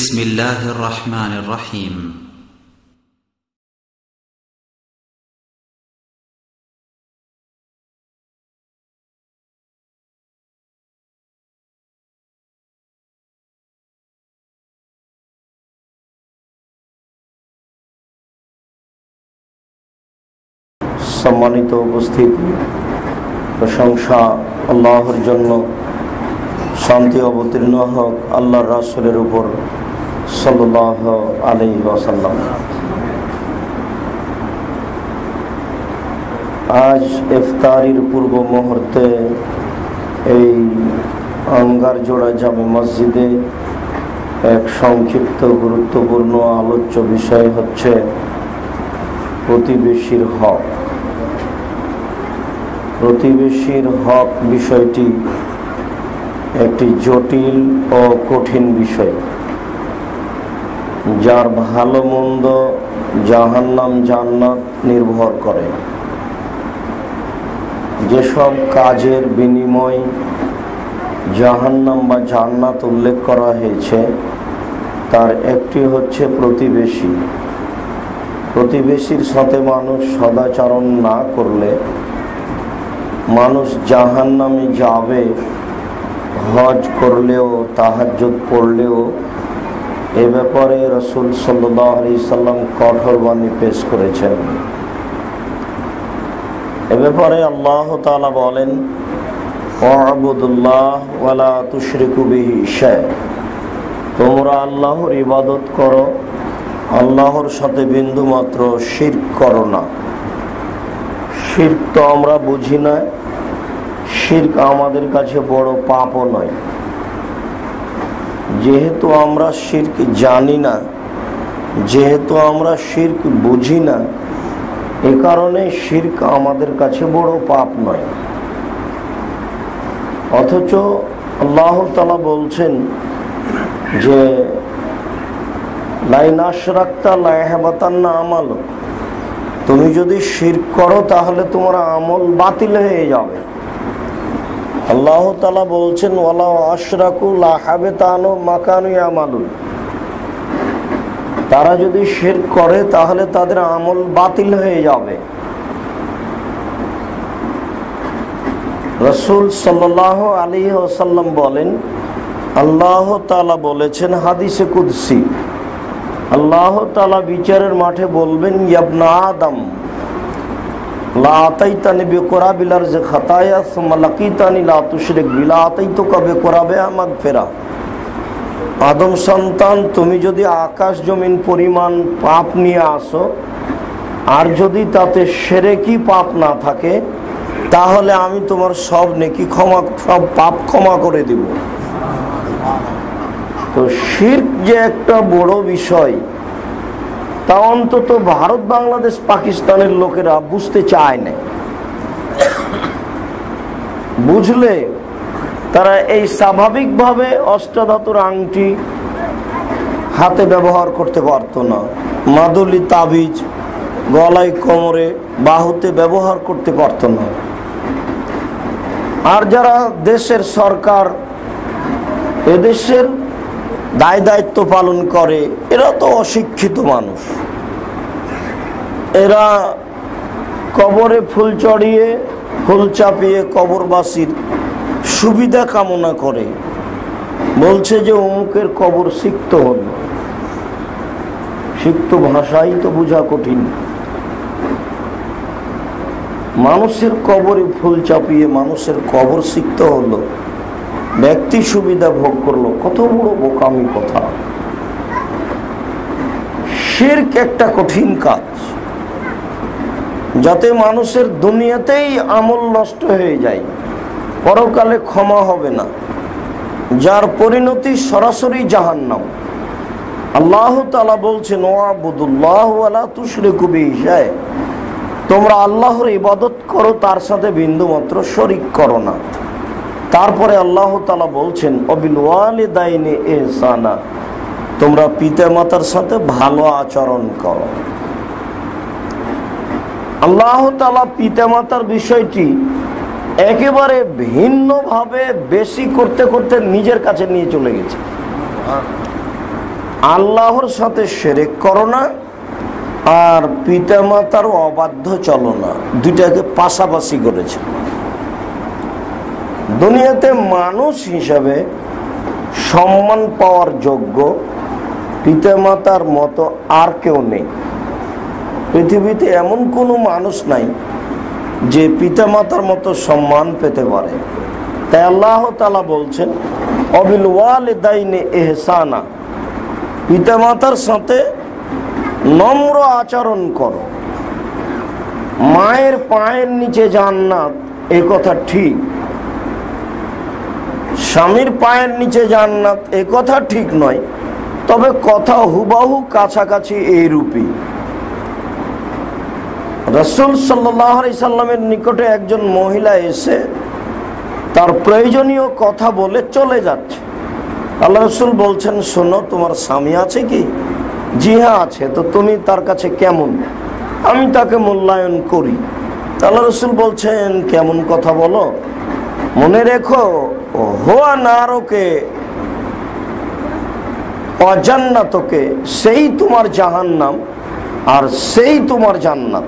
بسم الله الرحمن الرحيم সম্মানিত উপস্থিতি, প্রশংসা আল্লাহর জন্য, শান্তি অবতীর্ণ হোক আল্লাহর রাসূলের উপর সাল্লাল্লাহু আলাইহি ওয়াসাল্লাম। আজ ইফতারির পূর্ব মুহূর্তে এই আঙ্গারজোড়া জামে মসজিদে এক সংক্ষিপ্ত গুরুত্বপূর্ণ আলোচ্য বিষয় হচ্ছে প্রতিবেশীর হক। প্রতিবেশীর হক বিষয়টি একটি জটিল ও কঠিন বিষয়, যার ভালো মন্দ, জাহান্নাম জান্নাত নির্ভর করে। যেসব কাজের বিনিময় জাহান্নাম বা জান্নাত উল্লেখ করা হয়েছে তার একটি হচ্ছে প্রতিবেশী। প্রতিবেশীর সাথে মানুষ সদাচরণ না করলে মানুষ জাহান্নামে যাবে। হজ করলেও, তাহাজ্জুদ পড়লেও এ ব্যাপারে রাসূল সাল্লাল্লাহু আলাইহি সাল্লাম কঠোর বাণী পেশ করেছেন। এ ব্যাপারে আল্লাহ তাআলা বলেন, ওয়া'বুদুল্লাহ ওয়া লা তুশরিকু বিহি শাইআ, তোমরা আল্লাহর ইবাদত করো, আল্লাহর সাথে বিন্দুমাত্র শিরক করো না। শিরক তো আমরা বুঝি না, শিরক আমাদের কাছে বড় পাপও নয়। যেহেতু আমরা শিরক জানি না, যেহেতু আমরা শিরক বুঝি না, এ কারণে শিরক আমাদের কাছে বড় পাপ নয়। অথচ আল্লাহ তাআলা বলছেন যে লাইন আশরাকতা লায়াহবাতান্না আমালুক, তুমি যদি শিরক করো তাহলে তোমার আমল বাতিল হয়ে যাবে। আল্লাহ তাআলা বলছেন ওয়ালা আশরাকু লাহাবিতানু মা কানু ইয়ামালুন, তারা যদি শিরক করে তাহলে তাদের আমল বাতিল হয়ে যাবে। রাসূল সাল্লাল্লাহু আলাইহি ওয়াসাল্লাম বলেন, আল্লাহ তাআলা বলেছেন হাদিসে কুদসি, আল্লাহ তাআলা বিচারের মাঠে বলবেন, ইবনা আদম লা আতাইতানি বিকুরাবিল আরজি খাতায়া সুম্মা লাকিতানি লা তুশরিক বি লা আতাইতুকা বিকুরাবিহা মাগফিরা। আদম সন্তান, তুমি যদি আকাশ জমিন পরিমাণ পাপ নিয়ে আসো আর যদি তাতে শিরকি পাপ না থাকে তাহলে আমি তোমার সব নেকি ক্ষমা, সব পাপ ক্ষমা করে দিব। তো শিরক যে একটা বড় বিষয় তা অন্তত ভারত, বাংলাদেশ, পাকিস্তানের লোকেরা বুঝতে চায় না। বুঝলে তারা এই স্বাভাবিকভাবে অষ্টধাতুর আংটি হাতে ব্যবহার করতে পারত না, মাদুলি তাবিজ গলায়, কোমরে, বাহুতে ব্যবহার করতে পারত না। আর যারা দেশের সরকার, এদেশের দায় দায়িত্ব পালন করে, এরা তো অশিক্ষিত মানুষ। এরা কবরে ফুল চড়িয়ে, ফুল চাপিয়ে কবরবাসীর সুবিধা কামনা করে, বলছে যে অমুকের কবর সিক্ত হল। সিক্ত ভাষাই তো বোঝা কঠিন। মানুষের কবরে ফুল চাপিয়ে মানুষের কবর সিক্ত হলো, ব্যক্তি সুবিধা ভোগ করলো, কত বড় বোকামি কথা। শিরক একটা কঠিন কাজ, যাতে মানুষের দুনিয়াতেই আমল নষ্ট হয়ে যায়, পরকালে ক্ষমা হবে না, যার পরিণতি সরাসরি জাহান্নাম। আল্লাহ তাআলা বলছেন ওয়া'বুদুল্লাহ ওয়া লা তুশরিকু বিহি শাইআ, তোমরা আল্লাহর ইবাদত করো, তার সাথে বিন্দুমাত্র শরীক করো না। তারপরে আল্লাহ তাআলা বলছেন ওয়াবিল ওয়ালিদাইনি ইহসানা, তোমরা পিতা মাতার সাথে ভালো আচরণ করো। আল্লাহ তাআলা পিতা মাতার বিষয়টি একেবারে ভিন্নভাবে বেশি করতে করতে নিজের কাছে নিয়ে চলে গেছে। আল্লাহর সাথে শিরক করো না, আর পিতামাতার অবাধ্য চলো না, দুইটাকে পাশাপাশি করেছে। দুনিয়াতে মানুষ হিসাবে সম্মান পাওয়ার যোগ্য পিতামাতার মতো আর কেউ নেই। পৃথিবীতে এমন কোনো মানুষ নাই যে পিতামাতার মতো সম্মান পেতে পারে। তাই আল্লাহ তাআলা বলছেন অবিল ওয়ালিদাইনি ইহসানা, পিতামাতার সাথে নম্র আচরণ করো। মায়ের পায়ের নিচে জান্নাত, এ কথা ঠিক। স্বামীর পায়ের নিচে জান্নাত, এ কথা ঠিক নয়, তবে কথা হুবহু কাছাকাছি এইরূপই। রাসূল সাল্লাল্লাহু আলাইহি সাল্লামের নিকটে একজন মহিলা এসে তার প্রয়োজনীয় কথা বলে চলে যাচ্ছে। আল্লাহ রাসূল বলছেন, শোনো, তোমার স্বামী আছে কি? জি হ্যাঁ আছে। তো তুমি তার কাছে কেমন? আমি তাকে মূল্যায়ন করি। আল্লাহ রাসূল বলছেন, কেমন কথা বলো? মনে রেখো, হোয়া নারকে অজান্নাতকে, সেই তোমার জাহান্নাম আর সেই তোমার জান্নাত।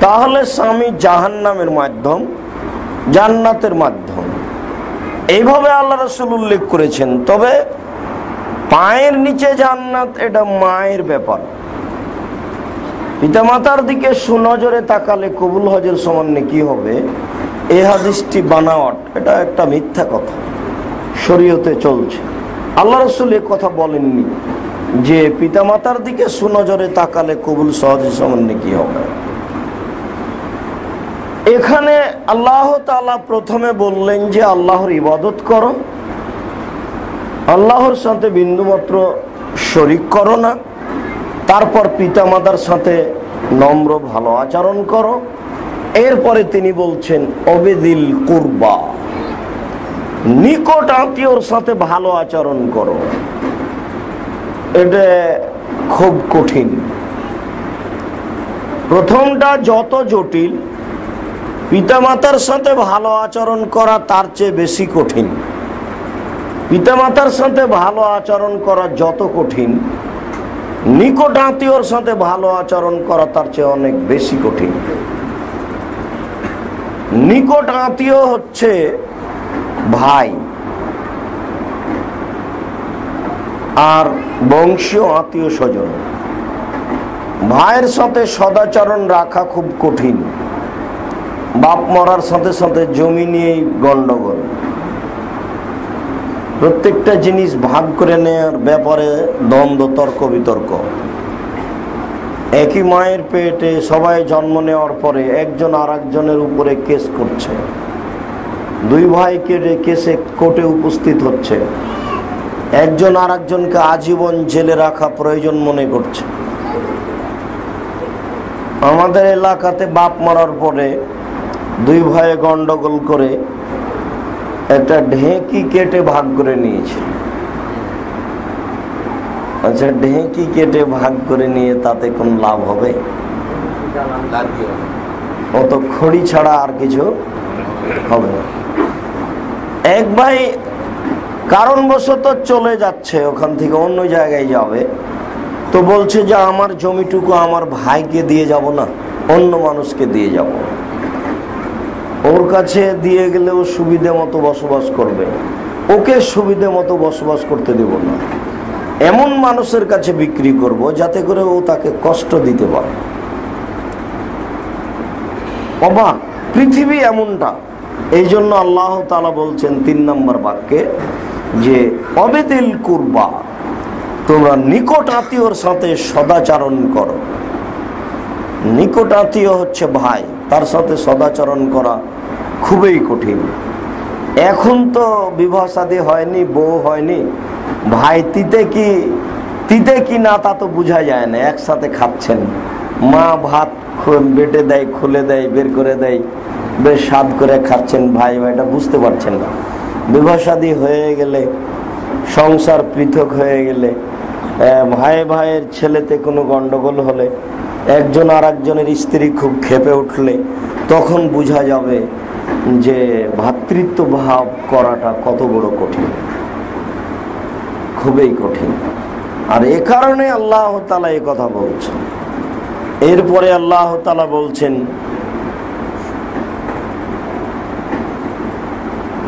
তাহলে স্বামী জাহান্নামের মাধ্যম, জান্নাতের মাধ্যম, এইভাবে আল্লাহ রাসূল উল্লেখ করেছেন। তবে পায়ের নিচে জান্নাত, এটা মায়ের ব্যাপার। পিতামাতার দিকে সুনজরে তাকালে কবুল হজের সমান নেকি হবে, এই হাদিসটি বানাওয়াট, এটা একটা মিথ্যা কথা, শরীয়তে চলছে। আল্লাহ রাসূল এ কথা বলেননি যে পিতামাতার দিকে সুনজরে তাকালে কবুল সহজে সমান নেকি হবে। এখানে আল্লাহ তাআলা প্রথমে বললেন যে আল্লাহর ইবাদত করো, আল্লাহর সাথে বিন্দুমাত্র শরীক করো না। তারপর পিতামাতার সাথে নম্র ভালো আচরণ করো। এরপরে তিনি বলছেন অবিদিল কুরবা, নিকট আত্মীয়র সাথে ভালো আচরণ করো। এটা খুব কঠিন। প্রথমটা যত জটিল, পিতামাতার সাথে ভালো আচরণ করা তার চেয়ে বেশি কঠিন। পিতামাতার সাথে ভালো আচরণ করা যত কঠিন, নিকট আত্মীয়র সাথে ভালো আচরণ করা তার চেয়ে অনেক বেশি কঠিন। নিকট আত্মীয় হচ্ছে ভাই, আর বংশীয় আত্মীয় স্বজন। ভাইয়ের সাথে সদাচরণ রাখা খুব কঠিন। বাপ মরার সাথে সাথে জমি নিয়েই গন্ডগোল। প্রত্যেকটা জিনিস ভাগ করে নেওয়ার ব্যাপারে দ্বন্দ্ব, তর্ক বিতর্ক। একই মায়ের পেটে সবাই জন্ম নেওয়ার পরে একজন আর একজনের উপরে কেস করছে, দুই ভাই কেসে কোর্টে উপস্থিত হচ্ছে, একজন আর একজনকে আজীবন জেলে রাখা প্রয়োজন মনে করছে। আমাদের এলাকাতে বাপ মারার পরে দুই ভাই গন্ডগোল করে একটা ঢেঁকি কেটে ভাগ করে নিয়েছে। আচ্ছা, ঢেঁকি কেটে ভাগ করে নিয়ে তাতে কোন লাভ হবে? অত খড়ি ছাড়া আর কিছু হবে না। এক ভাই কারণবশত চলে যাচ্ছে, ওখান থেকে অন্য জায়গায় যাবে, তো বলছে যে আমার জমিটুকু আমার ভাইকে দিয়ে যাব না, অন্য মানুষকে দিয়ে যাব। ওর কাছে দিয়ে গেলে ও সুবিধে মতো বসবাস করবে, ওকে সুবিধে মতো বসবাস করতে দেব না। এমন মানুষের কাছে বিক্রি করব যাতে করে ও তাকে কষ্ট দিতে পারে। অবাক পৃথিবী এমনটা। এই জন্য আল্লাহ তাআলা বলছেন ৩ নম্বর বাক্যে যে অবেদিল কুরবা, তোমরা নিকট আত্মীয়র সাথে সদাচরণ করো। নিকট আত্মীয় হচ্ছে ভাই, তার সাথে সদাচরণ করা খুবই কঠিন। এখন তো বিবাহ শাদী হয়নি, বউ হয়নি, ভাই তিতে কি না তা তো বোঝা যায় না। একসাথে খাচ্ছেন, মা ভাত বেটে দেয়, খুলে দেয়, বের করে দেয়, বেশ স্বাদ করে খাচ্ছেন, ভাই ভাইটা বুঝতে পারছেন না। বিবাহ শাদী হয়ে গেলে, সংসার পৃথক হয়ে গেলে, ভাই ভাইয়ের ছেলেতে কোনো গন্ডগোল হলে, একজন আর একজনের স্ত্রী খুব ক্ষেপে উঠলে, তখন বোঝা যাবে যে ভ্রাতৃত্ব ভাব করাটা কত বড় কঠিন। খুবই কঠিন। আর এ কারণে আল্লাহ তাআলা এই কথা বলছেন। এরপরে আল্লাহ তাআলা বলছেন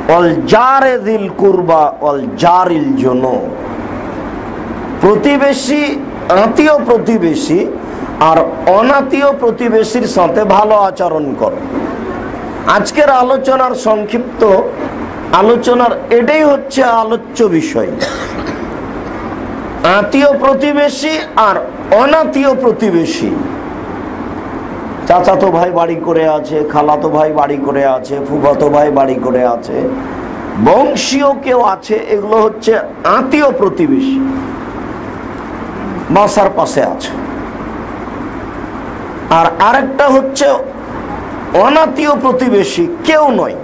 ওয়াল জারে যিল কুরবা ওয়াল জারিল জুনুব, প্রতিবেশী, আত্মীয় প্রতিবেশী আর অনাত্মীয় প্রতিবেশীর সাথে ভালো আচরণ করো। আজকের আলোচনার সংক্ষিপ্ত আলোচনার এটাই হচ্ছে আলোচ্য বিষয়। আত্মীয় প্রতিবেশী আর অনাত্মীয় প্রতিবেশী, চাচাতো ভাই বাড়ি করে আছে, খালাতো ভাই বাড়ি করে আছে, ফুফাতো ভাই বাড়ি করে আছে, বংশীয় কেউ আছে, এগুলো হচ্ছে আত্মীয় প্রতিবেশী, বাসার পাশে আছে। আর আরেকটা হচ্ছে অনাত্মীয় প্রতিবেশী, কেউ নয়,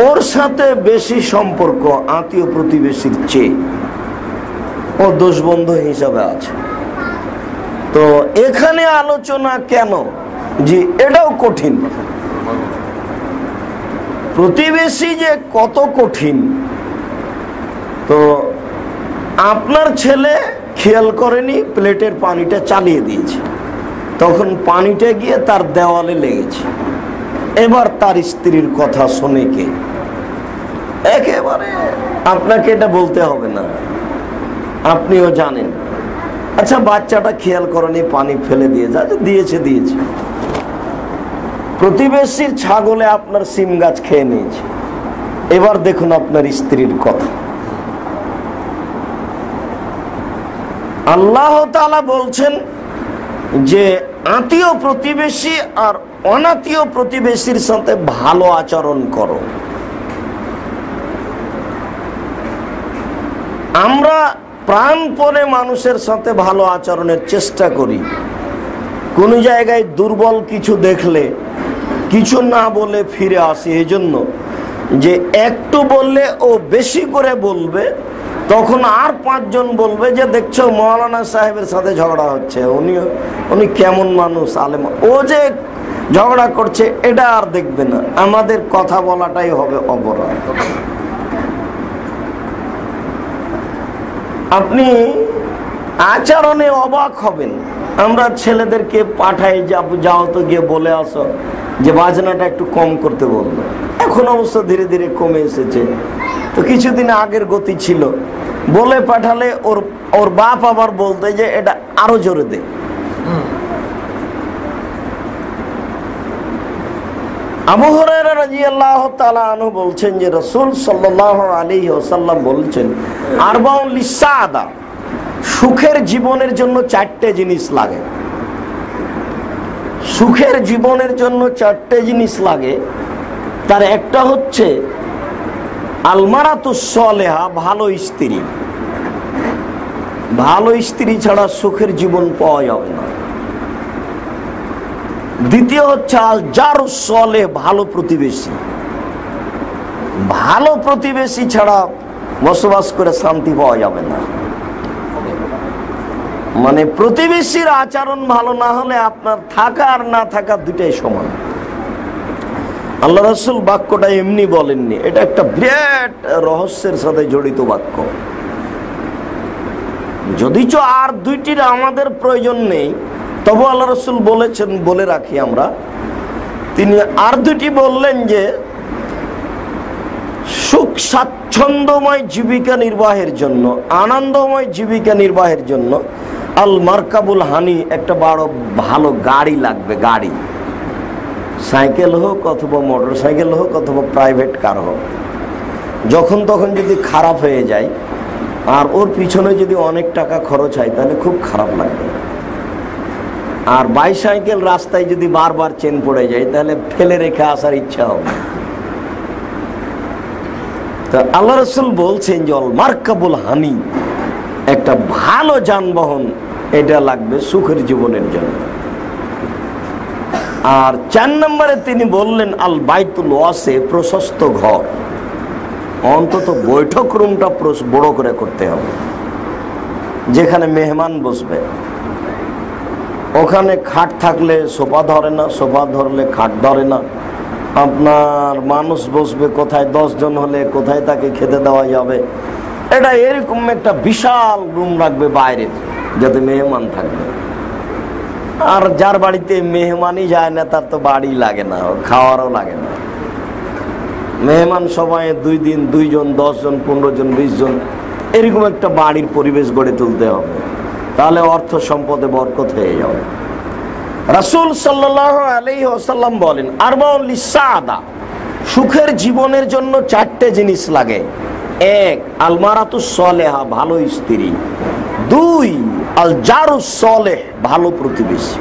ওর সাথে বেশি সম্পর্ক আত্মীয় প্রতিবেশীর চেয়ে, ও দোষবন্ধু হিসাবে আছে। তো এখানে আলোচনা কেন, যে এটাও কঠিন, প্রতিবেশী যে কত কঠিন। তো আপনার ছেলে খেয়াল করেনি, প্লেটের পানিটা চালিয়ে দিয়েছে, তখন পানিটা গিয়ে তার দেওয়ালে লেগেছে। এবার তার স্ত্রীর কথা শুনে কে? একেবারে আপনাকে এটা বলতে হবে না, আপনিও জানেন। আচ্ছা, বাচ্চাটা খেয়াল করেনি, পানি ফেলে দিয়ে দিয়েছে। প্রতিবেশীর ছাগলে আপনার সিম গাছ খেয়ে নিয়েছে। এবার দেখুন আপনার স্ত্রীর কথা। আল্লাহ তাআলা বলছেন যে আত্মীয় প্রতিবেশী আর অনাত্মীয় প্রতিবেশীর সাথে ভালো আচরণ করো। আমরা প্রাণপণে মানুষের সাথে ভালো আচরণের চেষ্টা করি। কোন জায়গায় দুর্বল কিছু দেখলে কিছু না বলে ফিরে আসি, এই জন্য যে একটু বললে ও বেশি করে বলবে, তখন আর 5 জন বলবে যে দেখছো মৌলানা সাহেবের সাথে ঝগড়া হচ্ছে, উনি কেমন মানুষ, আলেম, ও যে ঝগড়া করছে এটা আর দেখবে না, আমাদের কথা বলাটাই হবে অপরাধ। আপনি আচরণে অবাক হবেন। আমরা ছেলেদেরকে পাঠাই, যাও তো গিয়ে বলে আসো যে বাজনাটা একটু কম করতে বললো। এখন অবশ্য ধীরে ধীরে কমে এসেছে, তো কিছুদিন আগের গতি ছিল। বলে পাঠালে ওর বাপ আবার বলতে যে এটা আরো জোরে দে। আবু হুরায়রা রাদিয়াল্লাহু তাআলা আনহু বলছেন যে রাসূল সাল্লাল্লাহু আলাইহি ওয়াসাল্লাম বলছেন, আরবাউন লিসাদা, সুখের জীবনের জন্য 4টে জিনিস লাগে। সুখের জীবনের জন্য 4টে জিনিস লাগে। তার একটা হচ্ছে আলমারাতুস সালেহা, ভালো স্ত্রী। ভালো স্ত্রী ছাড়া সুখের জীবন পাওয়া যাবে না। দ্বিতীয় হচ্ছে আল জারুস সালেহ, ভালো প্রতিবেশী। ভালো প্রতিবেশী ছাড়া বসবাস করে শান্তি পাওয়া যাবে না। মানে প্রতিবেশীর আচরণ ভালো না হলে আপনার থাকা আর না থাকা দুটাই সমান। আল্লাহ রাসূল বাক্যটা এমনি বলেননি, এটা একটা বিরাট রহস্যের সাথে জড়িত বাক্য। যদিচ আর 2টির আমাদের প্রয়োজন নেই, তবু আল্লাহ রাসূল বলেছেন, বলে রাখি আমরা। তিনি আর 2টি বললেন যে সুখ স্বাচ্ছন্দ্যময় জীবিকা নির্বাহের জন্য, আনন্দময় জীবিকা নির্বাহের জন্য আল মারকাবুল হানি, একটা বড় ভালো গাড়ি লাগবে। গাড়ি, সাইকেল হোক অথবা মোটর সাইকেল হোক অথবা প্রাইভেট কার হোক, যখন তখন যদি খারাপ হয়ে যায় আর ওর পিছনে যদি অনেক টাকা খরচ হয় তাহলে খুব খারাপ লাগবে। আর বাইসাইকেল রাস্তায় যদি বারবার চেন পড়ে যায় তাহলে ফেলে রেখে আসার ইচ্ছা হবে। তো আল্লাহ রাসূল বলছেন যে আল মারকাবুল হানি, একটা ভালো যানবাহন, এটা লাগবে সুখের জীবনের জন্য। আর 4 নম্বরে তিনি বললেন আল বাইতুল ওয়াসে, প্রশস্ত ঘর। অন্তত বৈঠক রুমটা বড় করে করতে হবে, যেখানে মেহমান বসবে। ওখানে খাট থাকলে সোফা ধরে না, সোফা ধরলে খাট ধরে না। আপনার মানুষ বসবে কোথায়, 10 জন হলে কোথায় তাকে খেতে দেওয়া যাবে, এটা এরকম একটা বিশাল রুম রাখবে বাইরে, যাতে মেহমান থাকবে। আর যার বাড়িতে মেহমানই যায় না তার তো বাড়ি লাগে না, খাওয়ারও লাগে না। মেহমান সবাই 2 দিন 2 জন 10 জন 15 জন 20 জন এরকম একটা বাড়ির পরিবেশ গড়ে তুলতে হবে, তাহলে অর্থ সম্পদে বরকত হয়ে যাবে। রাসূল সাল্লাল্লাহু আলাইহি ওয়াসাল্লাম বলেন, আরবাউন লিসাদা, সুখের জীবনের জন্য 4টে জিনিস লাগে। 1 আলমারাতুস সালেহা, ভালো স্ত্রী। 2 আল জারুস সালেহ, ভালো প্রতিবেশী।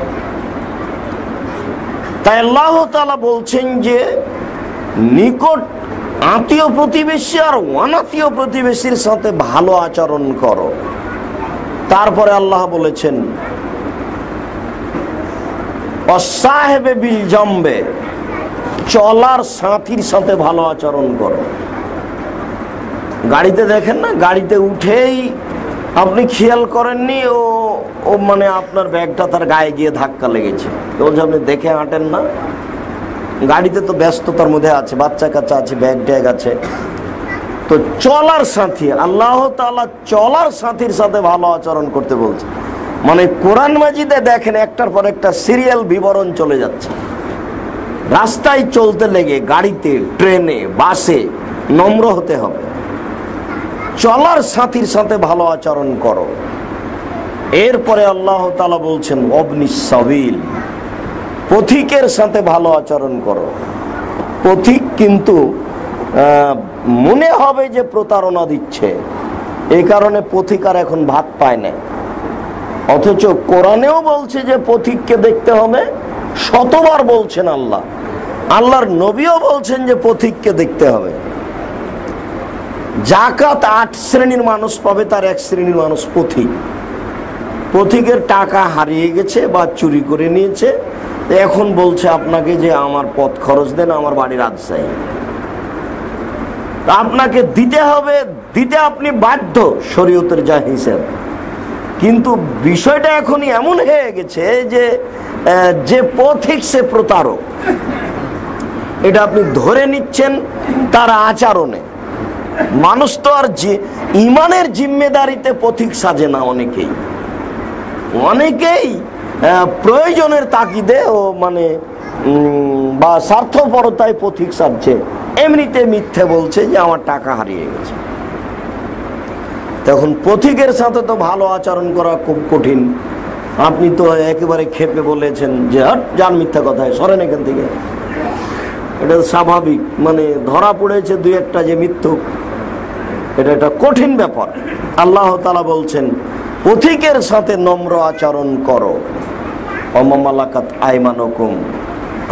তাই আল্লাহ তাআলা বলছেন যে নিকট আত্মীয় প্রতিবেশী আর অনাত্মীয় প্রতিবেশীর সাথে ভালো আচরণ করো। তারপরে আল্লাহ বলেছেন অসাহেবে বিল জম্বে, চলার সাথীর সাথে ভালো আচরণ করো। গাড়িতে দেখেন না, গাড়িতে উঠেই আপনি খেয়াল করেননি ও মানে আপনার ব্যাগটা তার গায়ে গিয়ে ধাক্কা লেগেছে, বলছে আপনি দেখে হাঁটেন না। গাড়িতে তো ব্যস্ততার মধ্যে আছে, বাচ্চা কাচ্চা আছে, ব্যাগ ট্যাগ আছে। তো চলার সাথী, আল্লাহ তাআলা চলার সাথীর সাথে ভালো আচরণ করতে বলছে। মানে কোরআন মাজিদে দেখেন একটার পর একটা সিরিয়াল বিবরণ চলে যাচ্ছে। রাস্তায় চলতে লেগে, গাড়িতে, ট্রেনে, বাসে নম্র হতে হবে। চলার সাথীর সাথে ভালো আচরণ করো। এরপরে আল্লাহ তাআলা বলছেন অবনিস সাবিল, পথিকের সাথে ভালো আচরণ করো। পথিক কিন্তু মনে হবে যে প্রতারণা দিচ্ছে, এই কারণে পথিক আর এখন ভাত পায় না। অথচ কোরআনেও বলছে যে পথিককে দেখতে হবে, শতবার বলছেন আল্লাহ। আল্লাহর নবীও বলছেন যে পথিককে দেখতে হবে। যাকাত 8 শ্রেণীর মানুষ পাবে, তার 1 শ্রেণীর মানুষ পথিক। পথিকের টাকা হারিয়ে গেছে বা চুরি করে নিয়েছে, এখন বলছে আপনাকে যে আমার পথ খরচ দেন, আমার বাড়ি রাজশাহী, আপনাকে দিতে হবে, দিতে আপনি বাধ্য, শরীয়তের যা হিসাব। কিন্তু বিষয়টা এখনই এমন হয়ে গেছে যে পথিক সে প্রতারক, এটা আপনি ধরে নিচ্ছেন তার আচরণে। মানুষ তো আর ইমানের জিম্মেদারিতে পথিক সাজে না। অনেকেই প্রয়োজনের তাগিদে ও মানে বা স্বার্থপরতায় পথিক সাজছে, এমনিতে মিথ্যে বলছে যে আমার টাকা হারিয়ে গেছে। তখন পথিকের সাথে তো ভালো আচরণ করা খুব কঠিন। আপনি তো একেবারে ক্ষেপে বলেছেন যে হট যান, মিথ্যা কথায় সরেন এখান থেকে। এটা স্বাভাবিক, মানে ধরা পড়েছে 2-1টা যে মিথ্যুক, এটা একটা কঠিন ব্যাপার। আল্লাহ তাআলা বলছেন পথিকের সাথে নম্র আচরণ করো। অমামালাকাত আইমানুকুম,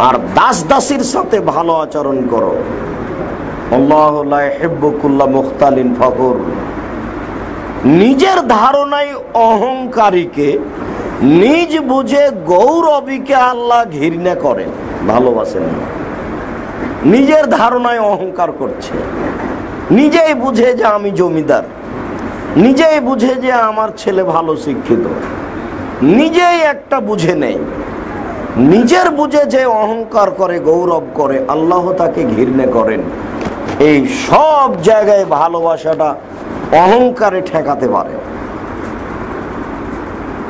আর দাস দাসীর সাথে ভালো আচরণ করো। আল্লাহু লা ইউহিব্বু কুল্লা মুখতালিন ফখুর, নিজের ধারণায় অহংকারীকে, নিজ বুঝে গৌরবীকে আল্লাহ ঘৃণা করেন, ভালোবাসেন না। নিজের ধারণায় অহংকার করছে, নিজেই বুঝে যে আমি জমিদার, নিজেই বুঝে যে আমার ছেলে ভালো শিক্ষিত, নিজেই একটা বুঝে নেই, নিজের বুঝে যে অহংকার করে, গৌরব করে, আল্লাহ তাকে ঘৃণা করেন। এই সব জায়গায় ভালোবাসাটা অহংকারে ঠেকাতে পারে।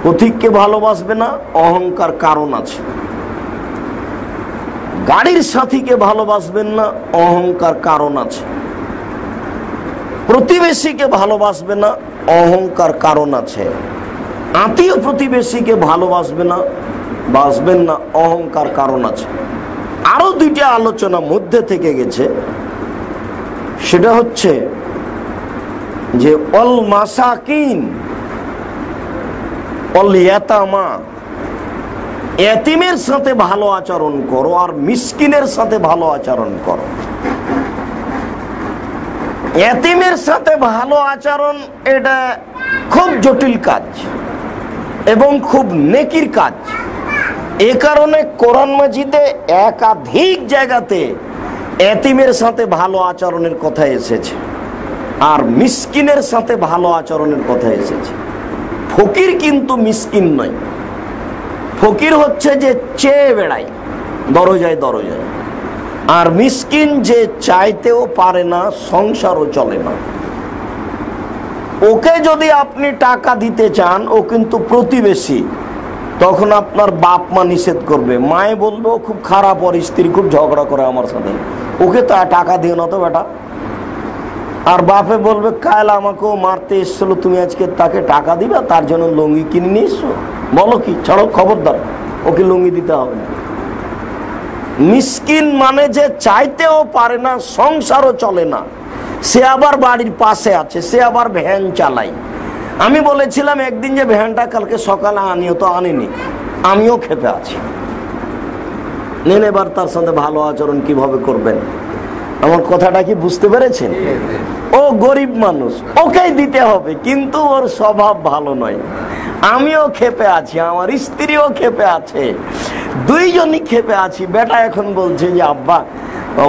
পথিককে ভালোবাসবে না, অহংকার কারণ আছে। গাড়ির সাথীকে ভালোবাসবেন না, অহংকার কারণ আছে। প্রতিবেশীকে ভালোবাসবে না, অহংকার কারণ আছে। আত্মীয় প্রতিবেশীকে ভালোবাসবে না, বাসবেন না, অহংকার কারণ আছে। আরো 2টা আলোচনা মধ্যে থেকে গেছে, সেটা হচ্ছে যে অল মাসাকিন অল ইয়াতামা, এতিমের সাথে ভালো আচরণ করো আর মিসকিনের সাথে ভালো আচরণ করো। এতিমের সাথে ভালো আচরণ এটা খুব জটিল কাজ এবং খুব নেকির কাজ। এ কারণে কোরআন মাজিদে একাধিক জায়গাতে এতিমের সাথে ভালো আচরণের কথা এসেছে আর মিসকিনের সাথে ভালো আচরণের কথা এসেছে। ফকির কিন্তু মিসকিন নয়। ফকির হচ্ছে যে চেয়ে বেড়ায় দরজায় দরজায়, আর মিসকিন যে চাইতেও পারে না, সংসারও চলে না। ওকে যদি আপনি টাকা দিতে চান, ও কিন্তু প্রতিবেশী, তখন আপনার বাপ মা নিষেধ করবে, মায়ে বলবে ও খুব খারাপ, ওর স্ত্রী খুব ঝগড়া করে আমার সাথে, ওকে তো টাকা দিও না তো বেটা। আর বাপে বলবে কাল আমাকেও মারতে এসছিল, তুমি আজকে তাকে টাকা দিবা, তার জন্য লুঙ্গি কিনে নিয়ে এসছো, বলো কি, ছাড়ো, খবরদার, ওকে লুঙ্গি দিতে হবে না। মিসকিন মানে যে চাইতেও পারে না, সংসারও চলে না, সে আবার বাড়ির পাশে আছে, সে আবার ভ্যান চালায়। আমি বলেছিলাম একদিন যে ভ্যানটা কালকে সকালে আনিও, তো আনিনি, আমিও খেপে আছি। নেন এবার তার সাথে ভালো আচরণ কিভাবে করবেন, আমার কথাটা কি বুঝতে পেরেছেন? ও গরিব মানুষ, ওকেই দিতে হবে, কিন্তু ওর স্বভাব ভালো নয়। আমিও খেপে আছি, আমার স্ত্রীও খেপে আছে, দুইজনই খেপে আছি। বেটা এখন বলছে যে আব্বা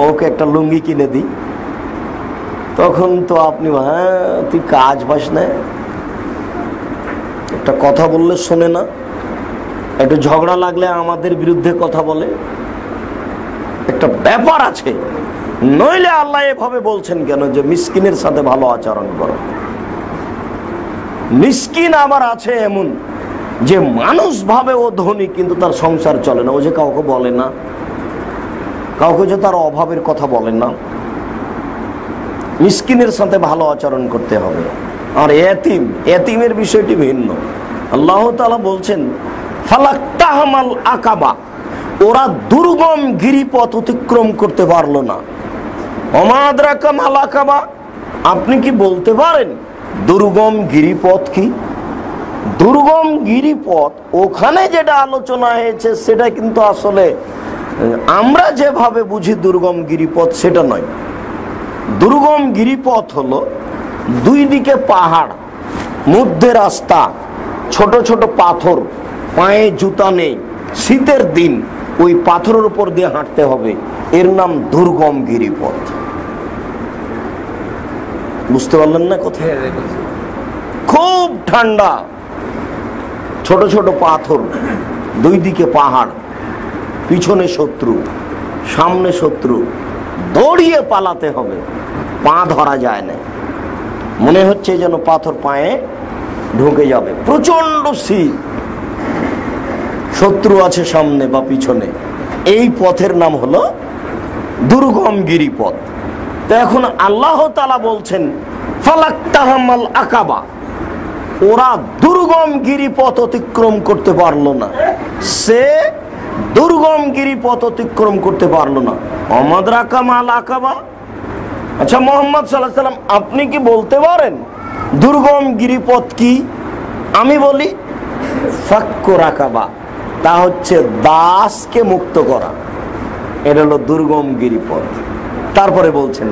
ওকে একটা লুঙ্গি কিনে দিই। তখন তো আপনি, হ্যাঁ তুই কাজ পাস না, একটা কথা বললে শোনে না, একটু ঝগড়া লাগলে আমাদের বিরুদ্ধে কথা বলে, একটা ব্যাপার আছে। নইলে আল্লাহ এভাবে বলছেন কেন যে মিসকিনের সাথে ভালো আচরণ করো? মিসকিন আবার আছে এমন যে মানুষ ভাবে ও ধনী, কিন্তু তার সংসার চলে না, ও যে কাউকে বলে না, কাউকে যে তার অভাবের কথা বলে না। মিসকিনের সাথে ভালো আচরণ করতে হবে। আর এতিমের বিষয়টি ভিন্ন। আল্লাহ তাআলা বলছেন ফালাক্তাহামাল আকাবা, ওরা দুর্গম গিরিপথ অতিক্রম করতে পারলো না। ওমা আদরাকা মাল আকাবা, আপনি কি বলতে পারেন দুর্গম গিরিপথ কি? দুর্গম গিরিপথ ওখানে যেটা আলোচনা হয়েছে সেটা কিন্তু আসলে আমরা যেভাবে বুঝি দুর্গম গিরিপথ সেটা নয়। দুর্গম গিরিপথ হলো দুই দিকে পাহাড়, মধ্যে রাস্তা, ছোট ছোট পাথর, পায়ে জুতা নেই, শীতের দিন ওই পাথরের উপর দিয়ে হাঁটতে হবে, এর নাম দুর্গম গিরিপথ। বুঝতে পারলেন না কোথায়? খুব ঠান্ডা, ছোট ছোট পাথর, দুই দিকে পাহাড়, পিছনে শত্রু, সামনে শত্রু, দৌড়িয়ে পালাতে হবে, পা ধরা যায় না, মনে হচ্ছে যেন পাথর পায়ে ঢুকে যাবে, প্রচন্ড শীত, শত্রু আছে সামনে বা পিছনে। এই পথের নাম হলো দুর্গম গিরিপথ। তো এখন আল্লাহ তাআলা বলছেন ফালাক্তাহামাল আকাবা, ওরা দুর্গম গিরিপথ অতিক্রম করতে পারলো না, সে দুর্গম গিরিপথ অতিক্রম করতে পারলো না। অমাদরাকা মাল আকাবা, আচ্ছা মুহাম্মদ সাল্লাল্লাহু আলাইহি ওয়াসাল্লাম আপনি কি বলতে পারেন দুর্গম গিরিপথ কি? আমি বলি ফাক্কু রাকাবা, তা হচ্ছে দাসকে মুক্ত করা, এটা হলো দুর্গম গিরিপথ। তারপরে বলছেন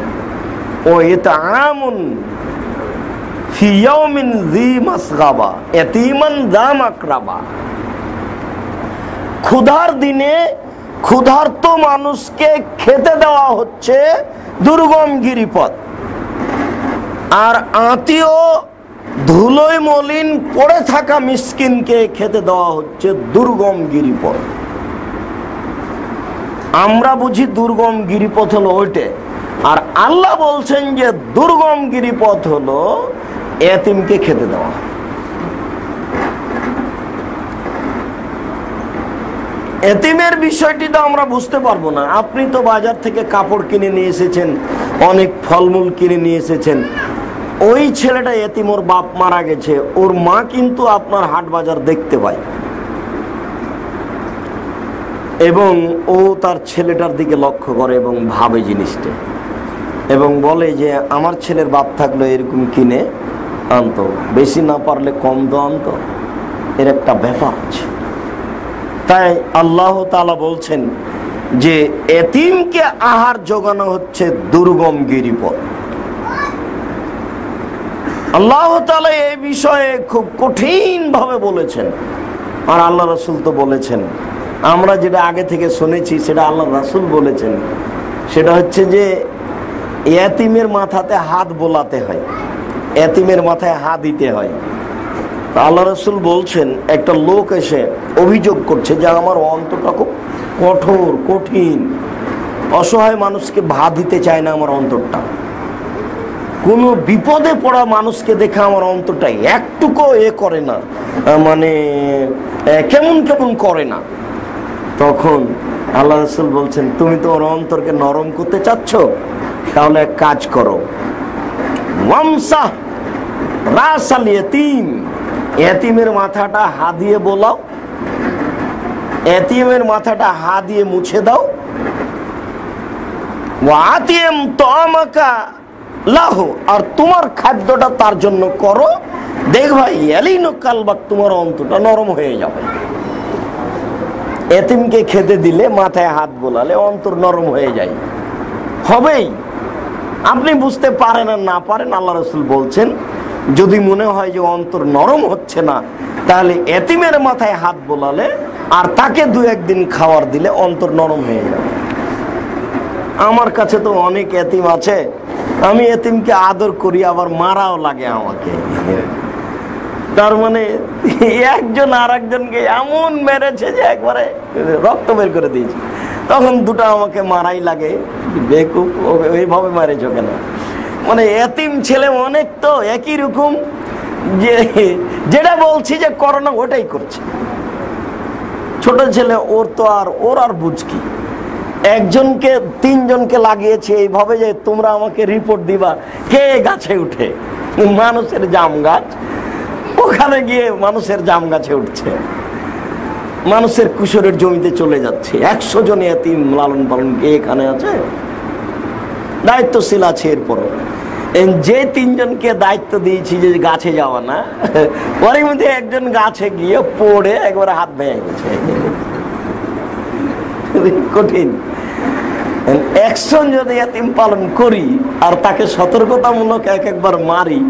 ও ইতআমুন ফি ইয়াউমিন যী মাসগাবা ইয়াতীমান যা মাকরাবা, ক্ষুধার দিনে ক্ষুধার্ত মানুষকে খেতে দেওয়া হচ্ছে দুর্গম গিরিপথ, আর আত্মীয় ধুলোয় মলিন পড়ে থাকা মিসকিনকে খেতে দেওয়া হচ্ছে দুর্গম গিরিপথ। আমরা বুঝি দুর্গম গিরিপথ হলো ওইটা, আর আল্লাহ বলছেন যে দুর্গম গিরিপথ হলো এতিমকে খেতে দেওয়া। এতিমের বিষয়টি তো আমরা বুঝতে পারবো না। আপনি তো বাজার থেকে কাপড় কিনে নিয়ে এসেছেন, অনেক ফলমূল কিনে নিয়ে এসেছেন, ওই ছেলেটা এতিম, ওর বাপ মারা গেছে, ওর মা কিন্তু আপনার হাট বাজার দেখতে পায় এবং ও তার ছেলেটার দিকে লক্ষ্য করে এবং ভাবে জিনিসটা, এবং বলে যে আমার ছেলের বাপ থাকলে এরকম কিনে আনতো, বেশি না পারলে কম তো আনতো, এর একটা ব্যাপার আছে। তাই আল্লাহ তাআলা বলছেন যে এতিমকে আহার যোগানো হচ্ছে দুর্গম গিরিপথ। আল্লাহ তাআলা এই বিষয়ে খুব কঠিন ভাবে বলেছেন, আর আল্লাহ রাসূল তো বলেছেন। আমরা যেটা আগে থেকে শুনেছি সেটা আল্লাহ রাসূল বলেছেন, সেটা হচ্ছে যে এতিমের মাথাতে হাত বোলাতে হয়, এতিমের মাথায় হাত দিতে হয়। আল্লাহ রাসূল বলছেন একটা লোক এসে অভিযোগ করছে যে আমার অন্তরটা খুব কঠোর, কঠিন, অসহায় মানুষকে ভাত দিতে চায় না আমার অন্তরটা। কোনো বিপদে পড়া মানুষকে দেখে আমার অন্তরটা একটুকু করে না, মানে কেমন কেমন করে না। তখন আল্লাহ রাসূল বলছেন, তুমি তো ওর অন্তরকে নরম করতে চাচ্ছ, তাহলে এক কাজ করো, ওয়ামসাহ রাসাল ইয়াতীম, এতিমের মাথাটা হাত দিয়ে বোলাও, এতিমের মাথাটা হাত দিয়ে মুছে দাও। ওয়াতিম তামাকা লাহু, আর তোমার খাদ্যটা তার জন্য করো, দেখ ভাই ইয়ালিনু কালবাক, তোমার অন্তরটা নরম হয়ে যাবে। এতিমকে খেতে দিলে, মাথায় হাত বোলালে অন্তর নরম হয়ে যায়, হবেই। আপনি বুঝতে পারেন আর না পারেন, আল্লাহ রাসূল বলছেন যদি মনে হয় যে অন্তর নরম হচ্ছে না, তাহলে এতিমের মাথায় হাত বোলালে আর তাকে 2-1 দিন খাবার দিলে অন্তর নরম হয়ে যাবে। আমার কাছে তো অনেক এতিম আছে, আমি এতিমকে আদর করি, আবার মারাও লাগে আমাকে। তার মানে একজন আর একজনকে এমন মেরেছে যে একবারে রক্ত বের করে দিয়েছে, তখন দুটো আমাকে মারাই লাগে, বেকুব ওইভাবে মারেছ কেন? মানে এতিম ছেলে অনেক তো একই রকম, যে যেটা বলছি যে করোনা ওটাই করছে। ছোট ছেলে ওর আর বুঝ কি, একজনকে 3 জনকে লাগিয়েছে এইভাবে যে তোমরা আমাকে রিপোর্ট দিবা কে গাছে উঠে, মানুষের জাম গাছ, ওখানে গিয়ে মানুষের জাম গাছে উঠছে, মানুষের কুশরের জমিতে চলে যাচ্ছে। 100 জন এতিম লালন পালন কে এখানে আছে? দায়িত্বশীল আছে। এরপর যে 3 জনকে দায়িত্ব দিয়েছি যে গাছে যাওয়া না, ওর মধ্যে একজন গাছে গিয়ে পড়ে একবারে হাত ভেঙে গেছে। কঠিন। অ্যাকশন যদি এতিম পালন করি আর তাকে সতর্কতামূলক একবার মারি,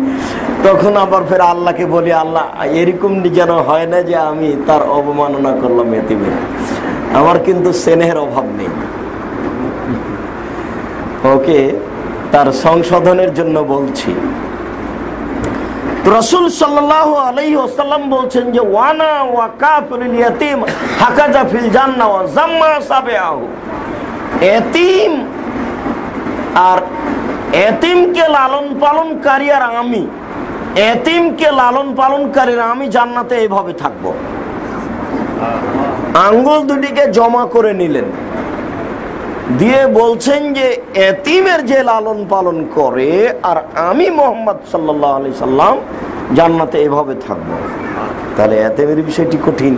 তখন আবার ফের আল্লাহকে বলি, আল্লাহ এরকম যেন হয় না যে আমি তার অবমাননা করলাম এতিমের। আমার কিন্তু স্নেহের অভাব নেই, ওকে তার সংশোধনের জন্য বলছি। রাসূল সাল্লাল্লাহু আলাইহি ওয়াসাল্লাম বলছেন যে ওয়ানা ওয়া কাফিরুল ইয়াতীম হাকাজা ফিল জান্নাহ ওয়া জাম্মা সাবিআহু, এতিম আর এতিমকে লালন পালনকারী আর আমি, এতিমকে লালন পালনকারী আমি জান্নাতে এইভাবে থাকবো। আঙ্গুল দুটিকে জমা করে নিলেন, দিয়ে বলছেন যে এতিমের যে লালন পালন করে আর আমি মুহাম্মদ সাল্লাল্লাহু আলাইহি সাল্লাম জান্নাতে এভাবে থাকবো। তাহলে এতিমের বিষয়টি কঠিন।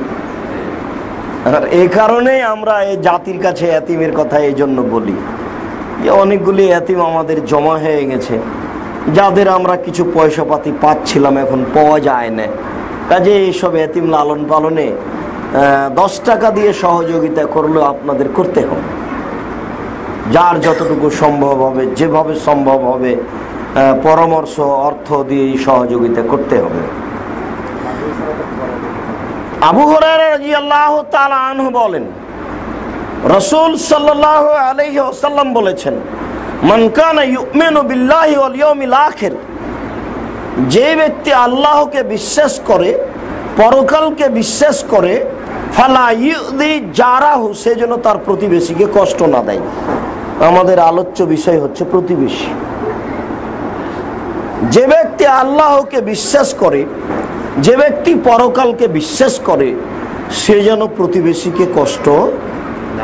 আর এই কারণেই আমরা এই জাতির কাছে এতিমের কথা এই জন্য বলি যে অনেকগুলি এতিম আমাদের জমা হয়ে গেছে, যাদের আমরা কিছু পয়সা পাতি পাচ্ছিলাম এখন পাওয়া যায় না। কাজে এইসব এতিম লালন পালনে 10 টাকা দিয়ে সহযোগিতা করলেও আপনাদের করতে হবে, যার যতটুকু সম্ভব হবে, যেভাবে সম্ভব হবে পরামর্শ অর্থ দিয়ে সহযোগিতা করতে হবে। আবু হুরায়রা রাদিয়াল্লাহু তাআলা আনহু বলেন, রাসূল সাল্লাল্লাহু আলাইহি ওয়াসাল্লাম বলেছেন, মান কানা ইউমিনু বিল্লাহি ওয়াল ইয়াউমিল আখির, যে ব্যক্তি আল্লাহকে বিশ্বাস করে, পরকালকে বিশ্বাস করে, ফালা ইউযি জারাহু, সে যেন তার প্রতিবেশীকে কষ্ট না দেয়। আমাদের আলোচ্য বিষয় হচ্ছে প্রতিবেশী। যে ব্যক্তি আল্লাহকে বিশ্বাস করে, যে ব্যক্তি পরকালকে বিশ্বাস করে, সে যেন প্রতিবেশীকে কষ্ট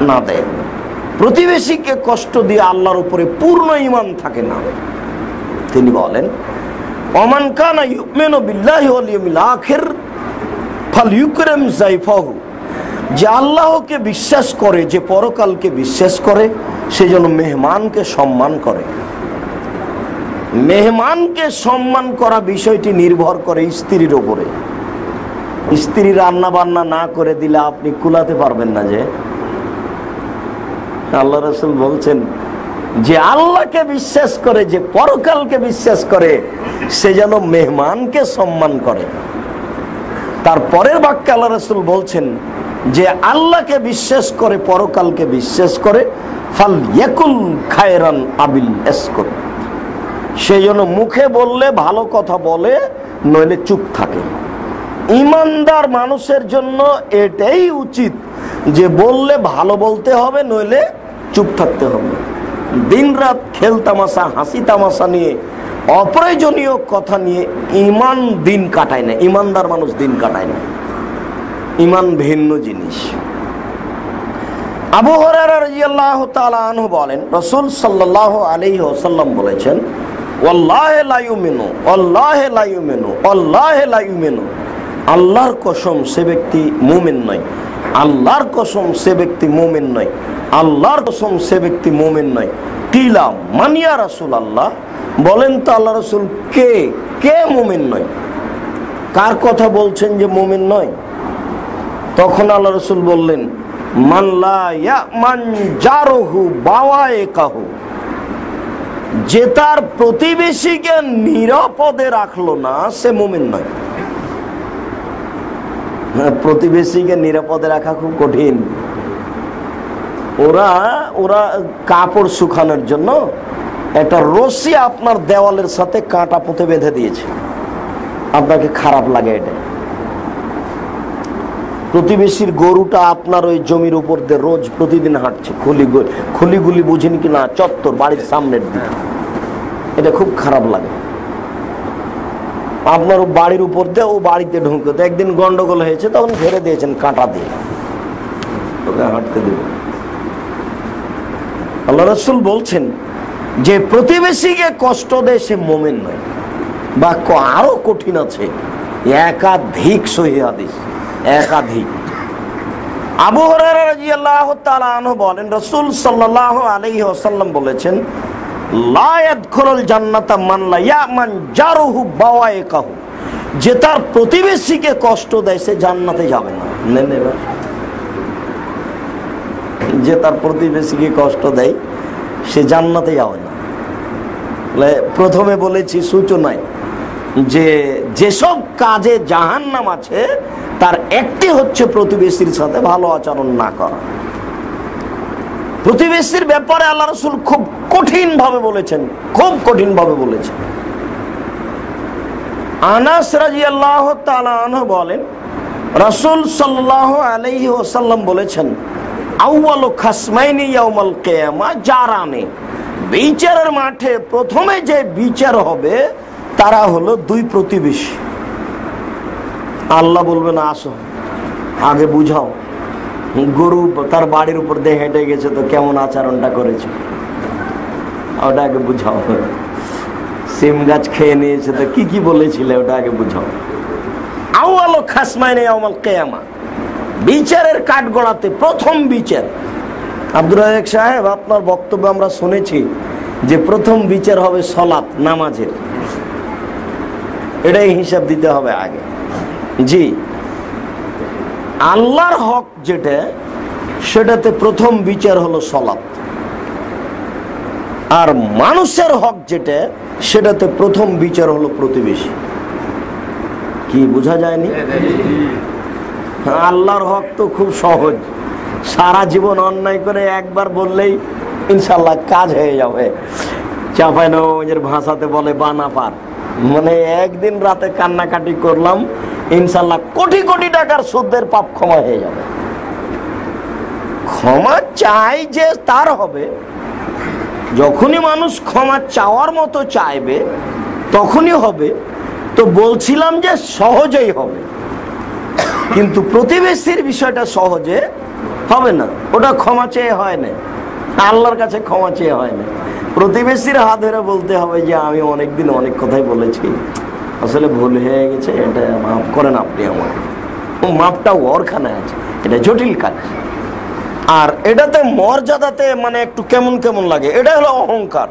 না দেয়। প্রতিবেশীকে কষ্ট দিয়ে আল্লাহর উপরে পূর্ণ ঈমান থাকে না। তিনি বলেন, ওমান কানা ইউমিনু বিল্লাহি ওয়াল ইয়াউমিল আখির ফালইউকরিম যায়ফাহু, যে আল্লাহকে বিশ্বাস করে, যে পরকালকে বিশ্বাস করে, সে যেন মেহমানকে সম্মান করে। মেহমানকে সম্মান করা বিষয়টি নির্ভর করে স্ত্রীর উপরে। স্ত্রী রান্না বান্না না করে দিলে আপনি কুলাতে পারবেন না। যে আল্লাহ রাসূল বলছেন যে আল্লাহকে বিশ্বাস করে, যে পরকালকে বিশ্বাস করে, সে যেন মেহমানকে সম্মান করে। তারপরের বাক্যে আল্লাহ রাসূল বলছেন যে আল্লাহকে বিশ্বাস করে, পরকালকে বিশ্বাস করে, ফাল ইয়াকুল খায়রান আবিল ইসকুত, সে যেন মুখে বললে ভালো কথা বলে, নইলে চুপ থাকে। ইমানদার মানুষের জন্য এটাই উচিত যে বললে ভালো বলতে হবে, নইলে চুপ থাকতে হবে। দিনরাত খেল তামাশা, হাসি তামাশা নিয়ে অপ্রয়োজনীয় কথা নিয়ে ইমান দিন কাটায় না, ইমানদার মানুষ দিন কাটায় না। ইমান ভিন্ন জিনিস। আবু হুরায়রা রাদিয়াল্লাহু তাআলা আনহু বলেন, রাসূল সাল্লাল্লাহু আলাইহি ওয়াসাল্লাম বলেছেন, ওয়াল্লাহি লা ইউমিনু, ওয়াল্লাহি লা ইউমিনু, ওয়াল্লাহি লা ইউমিনু, আল্লাহর কসম সে ব্যক্তি মুমিন নয়, আল্লাহর কসম সে ব্যক্তি মুমিন নয়, আল্লাহর কসম সে ব্যক্তি মুমিন নয়। কিলা মান ইয়া রাসূলুল্লাহ, বলেন তো আল্লাহ রাসূল কে কে মুমিন নয়? কার কথা বলছেন যে মুমিন নয়? তখন আল্লাহ রাসূল বললেন, মান লা ইয়ামান জারহু বাওয়াইকাহু, যে তার প্রতিবেশীকে নিরাপদে রাখলো না সে মুমিন নয়। প্রতিবেশীকে নিরাপদে রাখা খুব কঠিন। ওরা ওরা কাপড় শুকানোর জন্য একটা রশি আপনার দেওয়ালের সাথে কাঁটা পুঁতে বেঁধে দিয়েছে, আপনাকে খারাপ লাগে এটা। প্রতিবেশীর গরুটা আপনার ওই জমির উপর দিয়ে রোজ প্রতিদিন হাঁটছে, খুলিগুলি বুঝেন কিনা চত্বর বাড়ির সামনের দিকে, এটা খুব খারাপ লাগে। আপনার বাড়ির উপর দিয়ে ও বাড়িতে ঢুকে, তো একদিন গন্ডগোল হয়েছে, তখন ঘেরে দিয়েছেন কাঁটা দিয়ে, ওকে হাঁটতে দেবে। আল্লাহ রাসূল বলছেন যে প্রতিবেশীকে কষ্ট দেয় সে মুমিন নয়। বাক্য আরো কঠিন আছে, একাধিক সহিহ হাদিস, একাধিক। আবু হুরায়রা রাদিয়াল্লাহু তাআলা আনহু বলেন, রাসূল সাল্লাল্লাহু আলাইহি ওয়াসাল্লাম বলেছেন, লা ইয়াদখুলুল জান্নাতা মান লা ইয়ামান জারহু বাওয়াইকাহু, যে তার প্রতিবেশীকে কষ্ট দেয় সে জান্নাতে যাবে না। নেন এবার, যে তার প্রতিবেশীকে কষ্ট দেয় সে জান্নাতে যাবে না। প্রথমে বলেছি সূচনায় যে যেসব কাজে জাহান্নাম আছে তার একটি হচ্ছে প্রতিবেশীর সাথে ভালো আচরণ না করা। প্রতিবেশীর ব্যাপারে আল্লাহ রাসূল খুব কঠিন ভাবে বলেছেন, খুব কঠিন ভাবে বলেছেন। আনাস রাদিয়াল্লাহু তাআলা আনহু বলেন, রাসূল সাল্লাল্লাহু আলাইহি ওয়াসাল্লাম বলেছেন, আউয়ালু খাসমাইনি ইয়াউমাল কিয়ামা জারানি, বিচারের মাঠে প্রথমে যে বিচার হবে তারা হলো দুই প্রতিবেশী। আল্লাহ বলবেন, আসো আগে বুঝাও, গরু তার বাড়ির উপর দিয়ে হেঁটে গেছে তো কেমন আচরণটা করেছে, ওটা আগে বুঝাও। সিম গাছ খেয়ে নিয়েছে তো কি কি বলেছিলে, ওটা আগে বুঝাও। আউয়ালু খাসমাইনি ইয়াউমাল কিয়ামা, বিচারের কাঠগড়াতে প্রথম বিচার। আব্দুর রাজ্জাক সাহেব, আপনার বক্তব্য আমরা শুনেছি যে প্রথম বিচার হবে সালাত, নামাজের, এটাই হিসাব দিতে হবে আগে। জি, আল্লাহর হক যেটা সেটাতে প্রথম বিচার হলো সালাত, আর মানুষের হক যেটা সেটাতে প্রথম বিচার হলো প্রতিবেশী। কি বোঝা যায়নি? আল্লাহর হক তো খুব সহজ, সারা জীবন অন্যায় করে একবার বললেই ইনশাল্লাহ কাজ হয়ে যাবে। চাঁপাইনবাবগঞ্জের ভাষাতে বলে বানা পার, মানে একদিন রাতে কান্নাকাটি করলাম, ইনশাল্লাহ কোটি কোটি টাকার সুদের পাপ ক্ষমা হয়ে যাবে। ক্ষমা চাই যে তার হবে, যখনই মানুষ ক্ষমা চাওয়ার মতো চাইবে তখনই হবে। তো বলছিলাম যে সহজেই হবে, কিন্তু প্রতিবেশীর বিষয়টা সহজে হবে না, ওটা ক্ষমা চেয়ে হয় না, আল্লাহর কাছে ক্ষমা চেয়ে হয় না। প্রতিবেশীর হাত ধরে বলতে হবে যে আমি অনেকদিন অনেক কথাই বলেছি, আসলে ভুল হয়ে গেছে, এটা মাফ করেন আপনি আমার। মাপটা ওরখানে আছে, এটা জটিল কাজ। আর এটাতে মর্যাদাতে মানে একটু কেমন কেমন লাগে, এটা হলো অহংকার।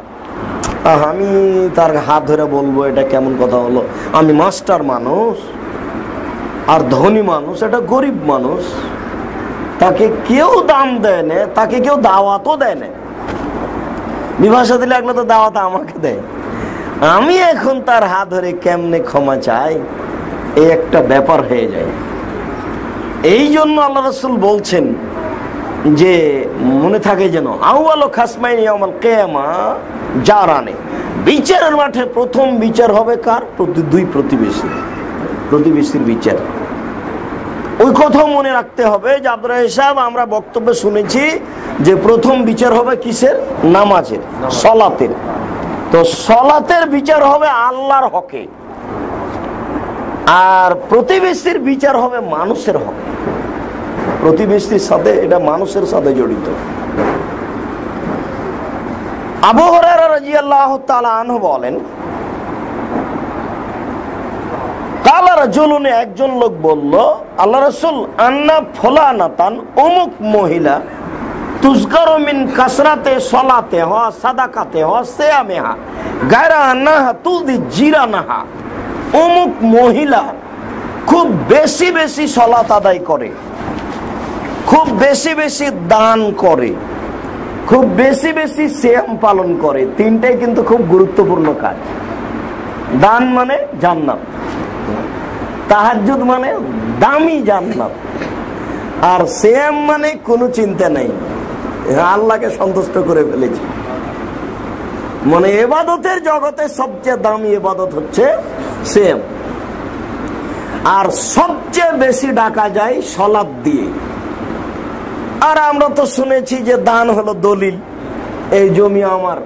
আমি তার হাত ধরে বলবো, এটা কেমন কথা হলো? আমি মাস্টার মানুষ আর ধনী মানুষ, এটা গরিব মানুষ, তাকে কেউ দাম দেয় না, তাকে কেউ দাওয়াতও দেয় না। বিভাষা দিলে একলা তো দাওয়াত আমাকে দেয়, আমি এখন তার হাত ধরে কেমনে ক্ষমা চাই, এই একটা ব্যাপার হয়ে যায়। এই জন্য আল্লাহ রাসূল বলছেন যে মনে থাকে যেন, আউয়ালু খাসমাইনি ইয়াউমাল কিয়ামা জারানি, বিচারের মাঠে প্রথম বিচার হবে কার? দুই প্রতিবেশী, প্রতিবেশীর বিচার। ওই কথা মনে রাখতে হবে যে আব্দুর রাজ্জাক সাহেব, আমরা বক্তব্যে শুনেছি যে প্রথম বিচার হবে কিসের? নামাজের, সালাতের। তো সলাতের বিচার হবে আল্লাহর হকে, আর প্রতিবেশীর বিচার হবে মানুষের হকে। প্রতিবেশীর সাথে, এটা মানুষের সাথে জড়িত। আবু হুরায়রা রাদিয়াল্লাহু তাআলা আনহু বলেন, কালা রাজুলুন, একজন লোক বলল, আল্লাহ রাসূল, আন্না ফুলানাতান, অমুক মহিলা, তুজকারু মিন কাসরাতে সলাতে হা সাদাকাতে হা সিয়ামিহা গায়রা আন্নাহা তুদি জিরানাহা। অমুক মহিলা খুব বেশি বেশি সালাত আদায় করে, খুব বেশি বেশি দান করে, খুব বেশি বেশি সিয়াম পালন করে। তিনটাই কিন্তু খুব গুরুত্বপূর্ণ কাজ। দান মানে জান্নাত, তাহাজ্জুদ মানে দামি জান্নাত, আর সিয়াম মানে কোনো চিন্তা নেই, আল্লাহকে সন্তুষ্ট করে ফেলেছি। মানে ইবাদতের জগতে সবচেয়ে দামি ইবাদত হচ্ছে সিয়াম, আর সবচেয়ে বেশি ডাকা যায় সালাত দিয়ে। আর আমরা তো শুনেছি যে দান হলো দলিল, এই জমি আমার,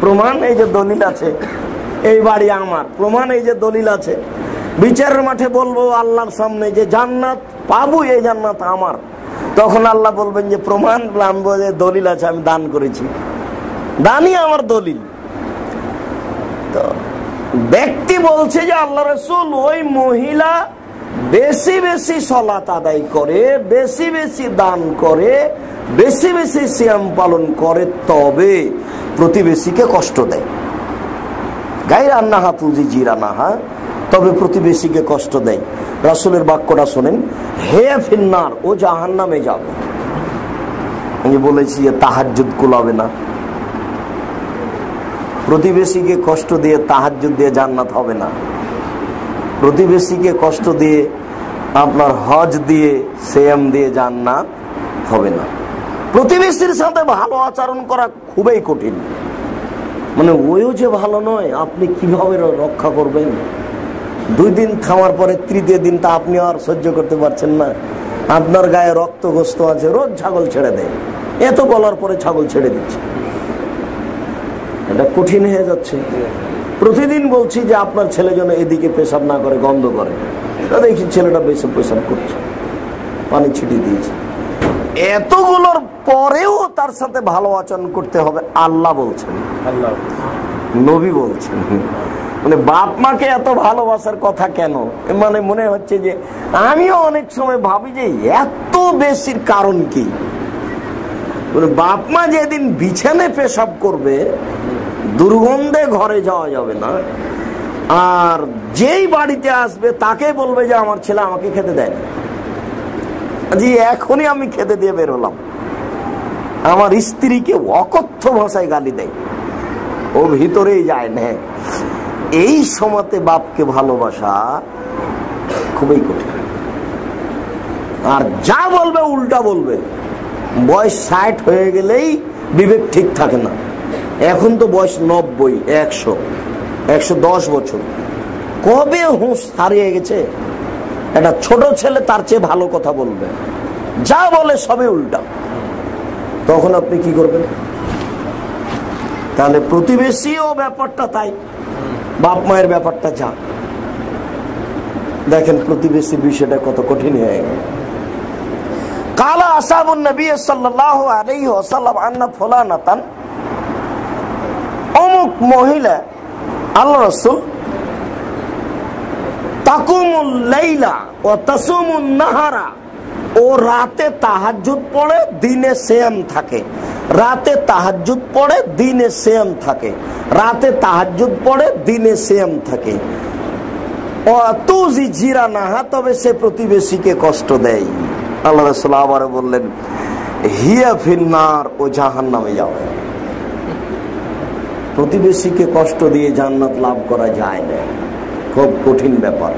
প্রমাণ এই যে দলিল আছে, এই বাড়ি আমার, প্রমাণ এই যে দলিল আছে। বিচারের মাঠে বলবো আল্লাহর সামনে যে জান্নাত পাবো, এই জান্নাত আমার, তখন আল্লাহ বলবেন যে প্রমাণ, আনবো যে দলিল আছে, আমি দান করেছি, দানই আমার দলিল। তো ব্যক্তি বলছে যে আল্লাহ রাসূল, ওই মহিলা বেশি বেশি সালাত আদায় করে, বেশি বেশি দান করে, বেশি বেশি সিয়াম পালন করে, তবে প্রতিবেশীকে কষ্ট দেয়। গায়রা আন্নাহা তুজি জিরানাহা, তবে প্রতিবেশীকে কষ্ট দেয়। রাসূলের বাক্যটা শোনেন, হে ফিন্নার, ও জাহান্নামে যাবে। আমি বলেছি যে তাহাজ্জুদ কুলাবে না, প্রতিবেশীকে কষ্ট দিয়ে তাহাজ্জুদ দিয়ে জান্নাত হবে না, প্রতিবেশীকে কষ্ট দিয়ে আপনার হজ দিয়ে সিয়াম দিয়ে জান্নাত হবে না। প্রতিবেশীর সাথে ভালো আচরণ করা খুবই কঠিন। মানে ওইও যে ভালো নয়, আপনি কিভাবে রক্ষা করবেন? 2 দিন খাওয়ার পরে তৃতীয় দিন তা আপনি আর সহ্য করতে পারছেন না, আপনার গায়ে রক্ত গোস্ত আছে, রোজ ছাগল ছেড়ে দেয়, এত বলার পরে ছাগল ছেড়ে দিচ্ছে, এটা কঠিন হয়ে যাচ্ছে। প্রতিদিন বলছি যে আপনার ছেলে যেন এদিকে পেশাব না করে, গন্ধ করে, দেখি ছেলেটা বেশি পেশাব করছে, পানি ছিটিয়ে দিয়েছে। এতগুলোর পরেও তার সাথে ভালো আচরণ করতে হবে, আল্লাহ বলছেন, আল্লাহ নবী বলছেন। মানে বাপ মাকে এত ভালোবাসার কথা কেন? মানে মনে হচ্ছে যে আমিও অনেক সময় ভাবি যে এত বেশির কারণ কি? বাপ মা যেদিন বিছানায় পেশাব করবে, দুর্গন্ধে ঘরে যাওয়া যাবে না, আর যেই বাড়িতে আসবে তাকে বলবে যে আমার ছেলে আমাকে খেতে দেয় না, জি এখনই আমি খেতে দিয়ে বের হলাম। আমার স্ত্রীকে অকথ্য ভাষায় গালি দেয়, ও ভিতরেই যায় না। এই সময়তে বাপকে ভালোবাসা খুবই কঠিন। আর যা বলবে উল্টা বলবে। বয়স 60 হয়ে গেলেই বিবেক ঠিক থাকে না। এখন তো বয়স 90, 100, 110 বছর, কবে হুঁশ হারিয়ে গেছে। একটা ছোট ছেলে তার চেয়ে ভালো কথা বলবে, যা বলে সবই উল্টা। তখন আপনি কি করবেন? তাহলে প্রতিবেশীও ব্যাপারটা তাই, বাপ মায়ের ব্যাপারটা যা। দেখেন প্রতিবেশীর বিষয়টা কত কঠিন হয়ে গেল। কালা আসহাবুন নবী সাল্লাল্লাহু আলাইহি ওয়াসাল্লাম আন্না ফুলানাতান, অমুক মহিলা, আল্লাহ রাসূল, তাকুমুল লাইলা ওয়া তাসুমুন নাহারা, ও রাতে তাহাজ্জুদ পড়ে, দিনে সিয়াম থাকে, রাতে তাহাজ্জুদ পড়ে, দিনে সিয়াম থাকে, রাতে তাহাজ্জুদ পড়ে, দিনে সিয়াম থাকে। ও তুজি জিরানাহা, তবে সে প্রতিবেশীকে কষ্ট দেয়। আল্লাহ রাসূল আবার বললেন, হিয়া ফিন্নার, ও জাহান্নামে যাবে। প্রতিবেশীকে কষ্ট দিয়ে জান্নাত লাভ করা যায় না, খুব কঠিন ব্যাপার।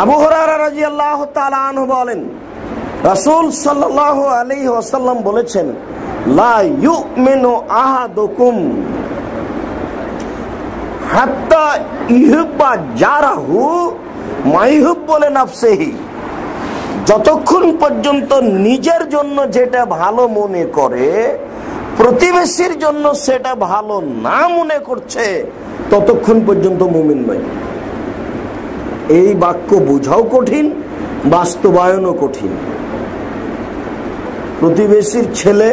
আবু হুরায়রা রাদিয়াল্লাহু তাআলা আনহু বলেন, রাসূল সাল্লাল্লাহু আলাইহি ওয়াসাল্লাম বলেছেন, লা ইউমিনু আহাদুকুম হাত্তা ইউহিব্বা জারাহু মা ইউহিব্বু লিনাফসিহি, যতক্ষণ পর্যন্ত নিজের জন্য যেটা ভালো মনে করে প্রতিবেশীর জন্য সেটা ভালো না মনে করছে ততক্ষণ পর্যন্ত মুমিন নয়। এই বাক্য বোঝাও কঠিন, বাস্তবায়নও কঠিন। প্রতিবেশীর ছেলে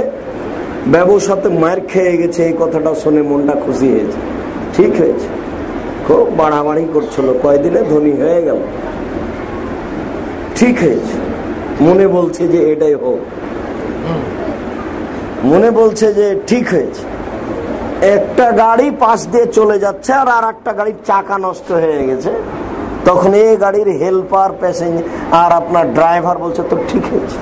ব্যবসাতে মার খেয়ে গেছে, এই কথাটা শুনে মনটা খুশি হয়েছে, ঠিক হয়েছে, খুব বাড়াবাড়ি করছিল, কয়দিনে ধনী হয়ে গেল, ঠিক হয়েছে। মনে বলছে যে এটাই হোক, মনে বলছে যে ঠিক হয়েছে। একটা গাড়ি পাশ দিয়ে চলে যাচ্ছে আর একটা গাড়ির চাকা নষ্ট হয়ে গেছে, তখন এই গাড়ির হেল্পার, প্যাসেঞ্জার আর আপনার ড্রাইভার বলছে তো ঠিক হয়েছে,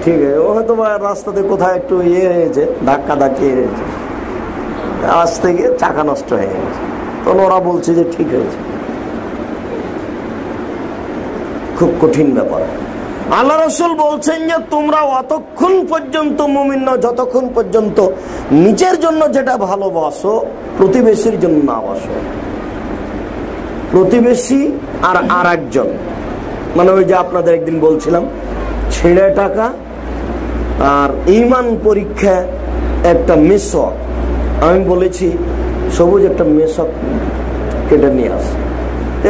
ঠিক আছে। ও হয়তো রাস্তাতে কোথায় একটু ইয়ে হয়েছে, ধাক্কা ধাক্কি হয়েছে, আজ থেকে চাকা নষ্ট হয়ে গেছে, তখন ওরা বলছে যে ঠিক হয়েছে। খুব কঠিন ব্যাপার। আল্লাহ রাসূল বলছেন যে তোমরা অতক্ষণ পর্যন্ত মুমিন নও যতক্ষণ পর্যন্ত নিজের জন্য যেটা ভালোবাসো প্রতিবেশীর জন্য না বাসো। প্রতিবেশী আর একজন, মানে ওই যে আপনাদের একদিন বলছিলাম ছেঁড়া টাকা আর ঈমান পরীক্ষা একটা মেশক, আমি বলেছি সবুজ একটা মেশক কেটে নিয়ে আস,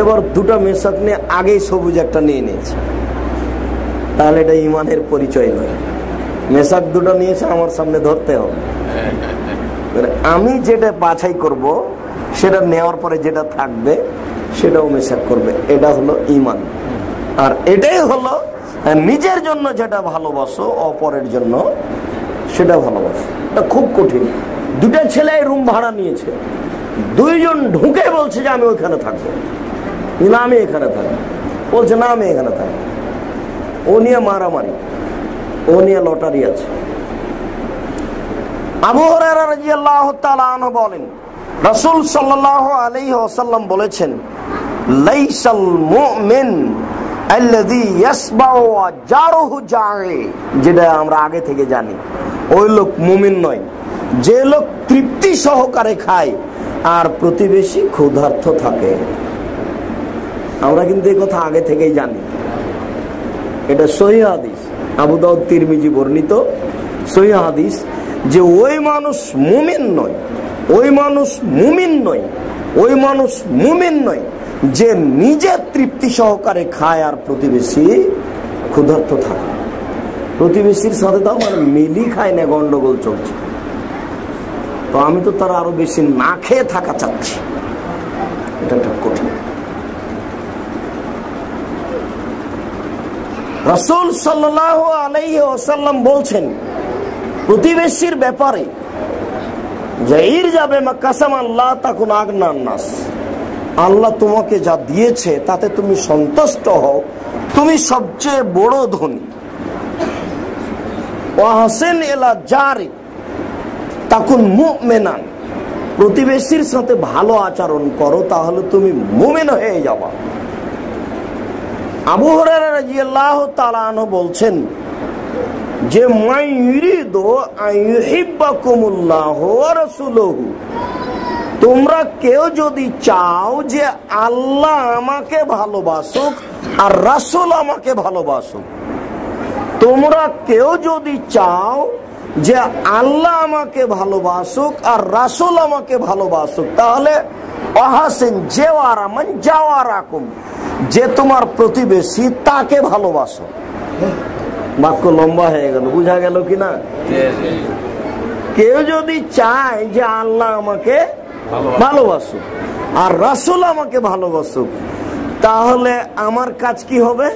এবার দুটা মেশক নিয়ে আগেই সবুজ একটা নিয়ে নিয়েছে, তাহলে এটা ঈমানের পরিচয় নয়। মেশক দুটো নিয়েছে, আমার সামনে ধরতে হবে, আমি যেটা বাছাই করব সেটা নেওয়ার পরে যেটা থাকবে সেটাও মেশক করবে, এটা হলো ঈমান। আর এটাই হলো নিজের জন্য যেটা ভালোবাসো অপরের জন্য সেটা ভালোবাসো। এটা খুব কঠিন। দুটা ছেলে রুম ভাড়া নিয়েছে, দুইজন ঢুকে বলছে যে আমি ওইখানে থাকবো, না আমি এখানে থাকবো, বলছে না আমি এখানে থাকবো। ও নিয়ে মারামারি, ও নিয়ে লটারি আছে। আবু হুরায়রা রাদিয়াল্লাহু তাআলা আনহু বলেন রাসূল সাল্লাল্লাহু আলাইহি ওয়াসাল্লাম বলেছেন লাইসাল মুমিন আল্লাযী ইয়াসবাউ ওয়া জারুহু জা'i, যেটা আমরা আগে থেকে জানি, ওই লোক মুমিন নয় যে লোক তৃপ্তি সহকারে খায় আর প্রতিবেশী ক্ষুধার্ত থাকে। আমরা কিন্তু এই কথা আগে থেকেই জানি, এটা সহিহ হাদিস, আবু দাউদ তিরমিজি বর্ণিত সহিহ হাদিস, যে ওই মানুষ মুমিন নয়, ওই মানুষ মুমিন নয়, ওই মানুষ মুমিন নয় যে নিজে তৃপ্তি সহকারে খায় আর প্রতিবেশী ক্ষুধার্ত থাকে। প্রতিবেশীর সাথে তো আমার মিলি খায় না, গন্ডগোল চলছে, তো আমি তো তার আরো বেশি না খেয়ে থাকা চাচ্ছি, এটা একটা কঠিন। রাসূল সাল্লাল্লাহু আলাইহি ওয়াসাল্লাম বলছেন প্রতিবেশীর ব্যাপারে যে ইরজাবে মাকাসাম আল্লাহ তাকুন আগনান নাস, আল্লাহ তোমাকে যা দিয়েছে তাতে তুমি সন্তুষ্ট হও, তুমি সবচেয়ে বড় ধনী। ওয়াহসিন ইলা জারি তাকুন মুমিনান, প্রতিবেশীর সাথে ভালো আচরণ করো তাহলে তুমি মুমিন হয়ে যাবা। আবু হুরায়রা রাদিয়াল্লাহু তাআলা আনহু বলছেন যে মান ইউরিদু আন ইউহিব্বাকুমুল্লাহু ওয়া রাসূলুহু, তোমরা কেউ যদি চাও যে আল্লাহ আমাকে ভালোবাসুক আর রাসূল আমাকে ভালোবাসুক, তোমরা কেউ যদি চাও যে আল্লাহ আমাকে ভালোবাসুক আর রাসূল আমাকে ভালোবাসুক, তাহলে ওয়াহসিন জাওয়ারা মান জাওয়ারাকুম, যে তোমার প্রতিবেশী তাকে ভালোবাসো। বাক্য লম্বা হয়ে গেল, বুঝা গেল কিনা? কেউ যদি চায় যে আল্লাহ আমাকে ভালোবাসুক আর রাসূল আমাকে ভালোবাসুক, তাহলে আমার কাজ কি হবে?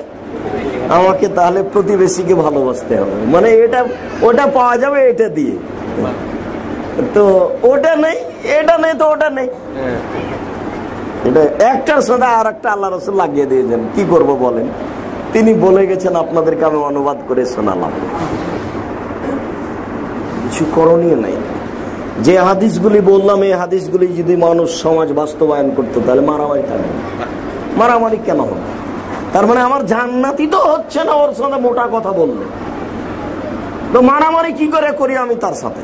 আমাকে তাহলে প্রতিবেশীকে ভালোবাসতে হবে। মানে এটা ওটা পাওয়া যাবে এটা দিয়ে, তো ওটা নেই, এটা নেই তো ওটা নেই, এটা একটার সাথে আর একটা আল্লাহ রাসূল লাগিয়ে দিয়েছেন। কি করব বলেন? তিনি বলে গেছেন, আপনাদেরকে আমি অনুবাদ করে শোনালাম, কিছু করণীয় নাই। যে হাদিসগুলি বললাম এই হাদিসগুলি যদি মানুষ সমাজ বাস্তবায়ন করতো তাহলে মারামারি থাকবে। মারামারি কেন হবে? তার মানে আমার জান্নাতি তো হচ্ছে না ওর সাথে মোটা কথা বললে, তো মারামারি কি করে করি আমি তার সাথে?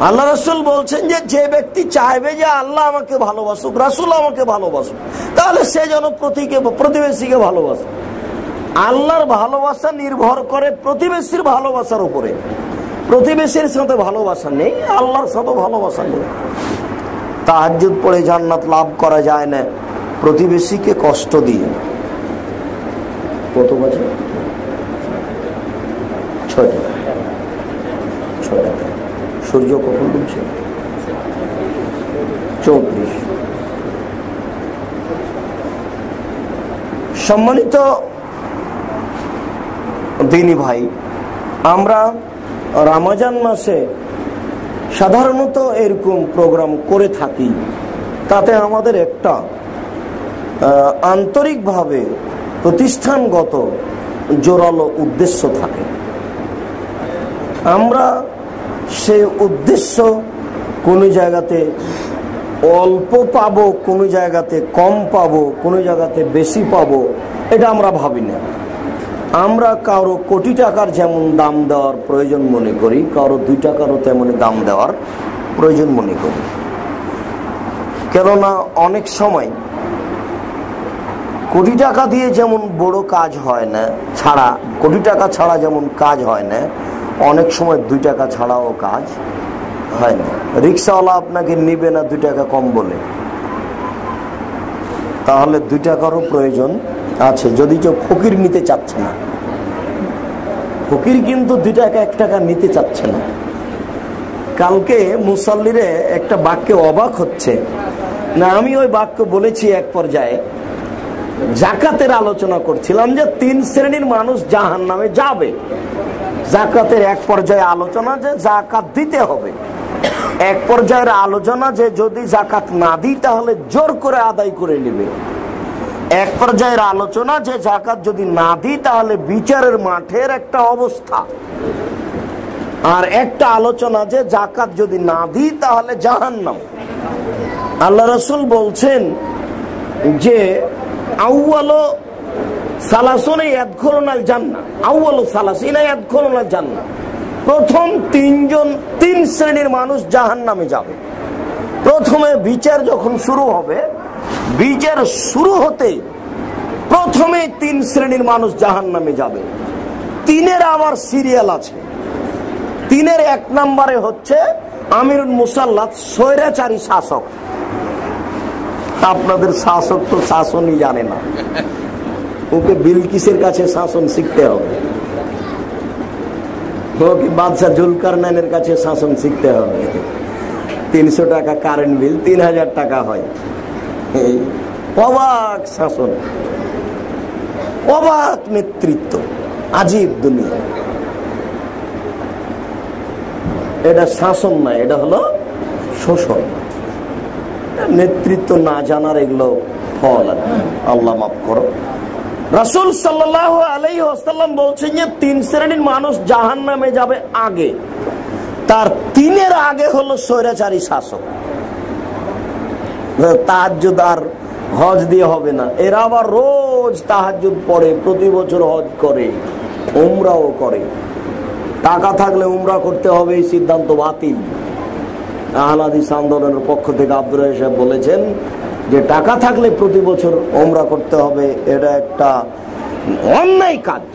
আল্লাহ রাসূল বলছেন যে যে ব্যক্তি চাইবে যে আল্লাহ আমাকে ভালোবাসুক, রাসূল আমাকে ভালোবাসুক, তাহলে সে যেন প্রতিবেশীকে ভালোবাসে। আল্লাহর ভালোবাসা নির্ভর করে প্রতিবেশীর ভালোবাসার উপরে। প্রতিবেশীর সাথে ভালোবাসা নেই, আল্লাহর সাথে ভালোবাসা নেই। তাহাজ্জুদ পড়ে জান্নাত লাভ করা যায় না প্রতিবেশীকে কষ্ট দিয়ে। কত বাজে? 6টা। সূর্য কখন ডুবছে? 34। সম্মানিত দিনী ভাই, আমরা রমজান মাসে সাধারণত এরকম প্রোগ্রাম করে থাকি। তাতে আমাদের একটা আন্তরিকভাবে প্রতিষ্ঠানগত জোরালো উদ্দেশ্য থাকে। আমরা সেই উদ্দেশ্য কোনো জায়গাতে অল্প পাবো, কোনো জায়গাতে কম পাবো, কোনো জায়গাতে বেশি পাবো, এটা আমরা ভাবি না। আমরা কারো কোটি টাকার যেমন দাম দেওয়ার প্রয়োজন মনে করি, কারো 2 টাকারও তেমনি দাম দেওয়ার প্রয়োজন মনে করি। কেননা অনেক সময় কোটি টাকা দিয়ে যেমন বড় কাজ হয় না, ছাড়া কোটি টাকা ছাড়া যেমন কাজ হয় না, অনেক সময় 2 টাকা ছাড়াও কাজ হয় না। রিক্সাওয়ালা আপনাকে নিবে না 2 টাকা কম বলে, তাহলে 2 টাকারও প্রয়োজন আছে। যদি কেউ ফকির নিতে চাচ্ছে না, ফকির কিন্তু 2 টাকা 1 টাকা নিতে চাচ্ছে না। কালকে মুসাল্লিরে একটা বাক্যে অবাক হচ্ছে না, আমি ওই বাক্য বলেছি এক পর্যায়ে, জাকাতের আলোচনা করছিলাম যে 3 শ্রেণীর মানুষ জাহান্নামে যাবে। জাকাতের এক পর্যায়ে আলোচনা যে জাকাত দিতে হবে, এক পর্যায়ের আলোচনা যে যদি জাকাত না দিই তাহলে জোর করে আদায় করে নেবে, এক পর্যায়ের আলোচনা যে জাকাত যদি না দিই তাহলে বিচারের মাঠের একটা অবস্থা, আর একটা আলোচনা যে জাকাত যদি না দিই তাহলে জাহান্নাম। আল্লাহ রাসূল বলছেন যে আউয়ালু সালাসুনা ইয়াদখুলুনাল জান্নাহ, আউয়ালু সালাসিনা ইয়াদখুলুনাল জান্নাহ, প্রথম 3 শ্রেণীর মানুষ জাহান্নামে যাবে। প্রথমে বিচার যখন শুরু হবে, বিচার শুরু হতে প্রথমে 3 শ্রেণীর মানুষ জাহান্নামে যাবে। 3-এর আবার সিরিয়াল আছে। 3-এর 1 নম্বরে হচ্ছে আমিরুল মুসাল্লাত, স্বৈরাচারী শাসক। আপনাদের শাসক তো শাসনই জানে না, ওকে বিলকিসের কাছে শাসন শিখতে হবে, ওকে বাদশা জুলকারনাইনের কাছে শাসন শিখতে হবে। 300 টাকা কারেন্ট বিল 3000 টাকা হয়। অবাক শাসন, অবাক নেতৃত্ব, আজীব দুনিয়া। এটা শাসন না, এটা হলো শোষণ। নেতৃত্ব না জানার এগুলো ফল, আল্লাহ মাফ করো। রাসূল সাল্লাল্লাহু আলাইহি ওয়াসাল্লাম বলছেন যে 3 শ্রেণীর মানুষ জাহান্নামে যাবে আগে, তার 3-এর আগে হলো স্বৈরাচারী শাসক। তাহাজ্জুদ আর হজ দিয়ে হবে না, এরা আবার রোজ তাহাজ্জুদ পড়ে, প্রতি বছর হজ করে, উমরাও করে। টাকা থাকলে উমরা করতে হবে, এই সিদ্ধান্ত বাতিল। আহলে হাদিস আন্দোলনের পক্ষ থেকে আব্দুর রাজ্জাক সাহেব বলেছেন যে টাকা থাকলে প্রতি বছর উমরা করতে হবে, এটা একটা অন্যায় কাজ।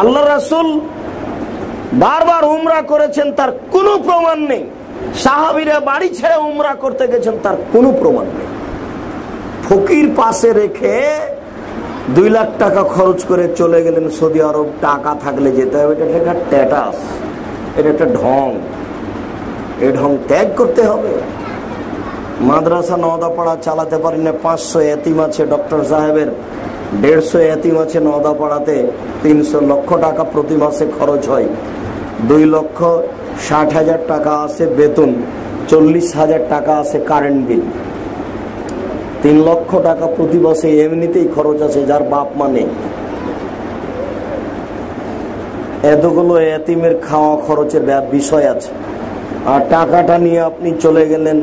আল্লাহ রাসূল বারবার উমরা করেছেন, তার কোনো প্রমাণ নেই। সাহাবীরা বাড়ি ছেড়ে উমরা করতে গেছেন, তার কোনো প্রমাণ নেই। ফকির পাশে রেখে 2 লাখ টাকা খরচ করে চলে গেলেন সৌদি আরব। টাকা থাকলে যেতে হবে, এটা একটা স্ট্যাটাস, এটা একটা ঢং। এই ঢং ত্যাগ করতে হবে। মাদ্রাসা নওদাপাড়া চালাতে পারি না, 500 এতিম আছে ডক্টর সাহেবের, 150 এতিম আছে নওদাপাড়াতে, 300 লক্ষ টাকা প্রতি মাসে খরচ হয়, 2,60,000 টাকা আছে বেতন, 40,000 টাকা আছে কারেন্ট বিল, 3 লক্ষ টাকা প্রতি মাসে এমনিতেই খরচ আছে যার বাপ মা নেই। এতগুলো এতিমের খাওয়া খরচের বিষয় আছে, আর টাকাটা নিয়ে আপনি চলে গেলেন।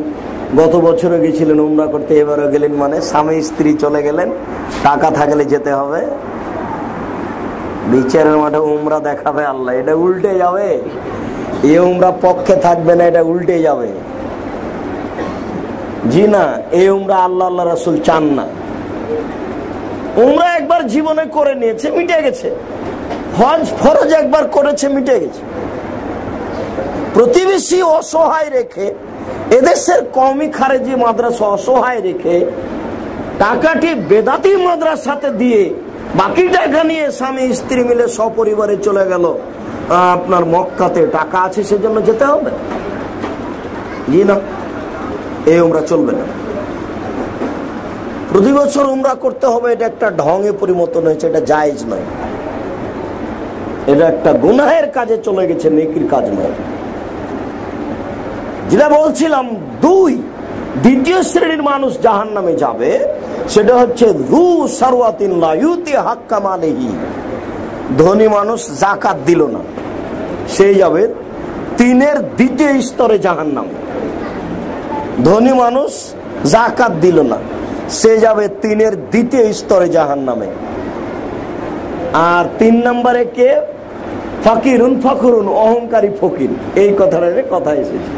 গত বছরে গেছিলেন উমরা করতে, এবারও গেলেন, মানে স্বামী স্ত্রী চলে গেলেন, টাকা থাকলে যেতে হবে। বিচারের মাঠে উমরা দেখাবে আল্লাহ, এটা উল্টে যাবে। এই উমরা পক্ষে থাকবে না, এটা উল্টে যাবে। জি না, এই উমরা আল্লাহ আল্লাহ রাসূল চান না। উমরা একবার জীবনে করে নিয়েছে, মিটে গেছে। হজ ফরজ একবার করেছে, মিটে গেছে। প্রতিবেশী অসহায় রেখে, এদেশের কওমি খারেজি মাদ্রাসা অসহায় রেখে টাকাটি বেদাতি মাদ্রাসাতে দিয়ে বাকি টাকা নিয়ে স্বামী স্ত্রী মিলে সপরিবারে চলে গেল আপনার মক্কাতে। টাকা আছে সেজন্য যেতে হবে? জি না, এই উমরা চলবে না। প্রতি বছর উমরা করতে হবে, এটা একটা ঢঙে পরিবর্তন হয়েছে, এটা জায়েজ নয়। এটা একটা গুনাহের কাজে চলে গেছে, নেকির কাজ নয়। যেটা বলছিলাম, দ্বিতীয় শ্রেণীর মানুষ জাহান্নামে যাবে, সেটা হচ্ছে রু সারওয়াতিন লা ইউতি হাক্কা মালিহি। ধনী মানুষ যাকাত দিল না, সে যাবে 3-এর দ্বিতীয় স্তরে জাহান্নামে। ধনী মানুষ যাকাত দিল না, সে যাবে 3-এর দ্বিতীয় স্তরে জাহান্নামে। আর 3 নম্বরে কে? ফাকিরুন ফখরুন, অহংকারী ফকির। এই কথাটার কথা এসেছে।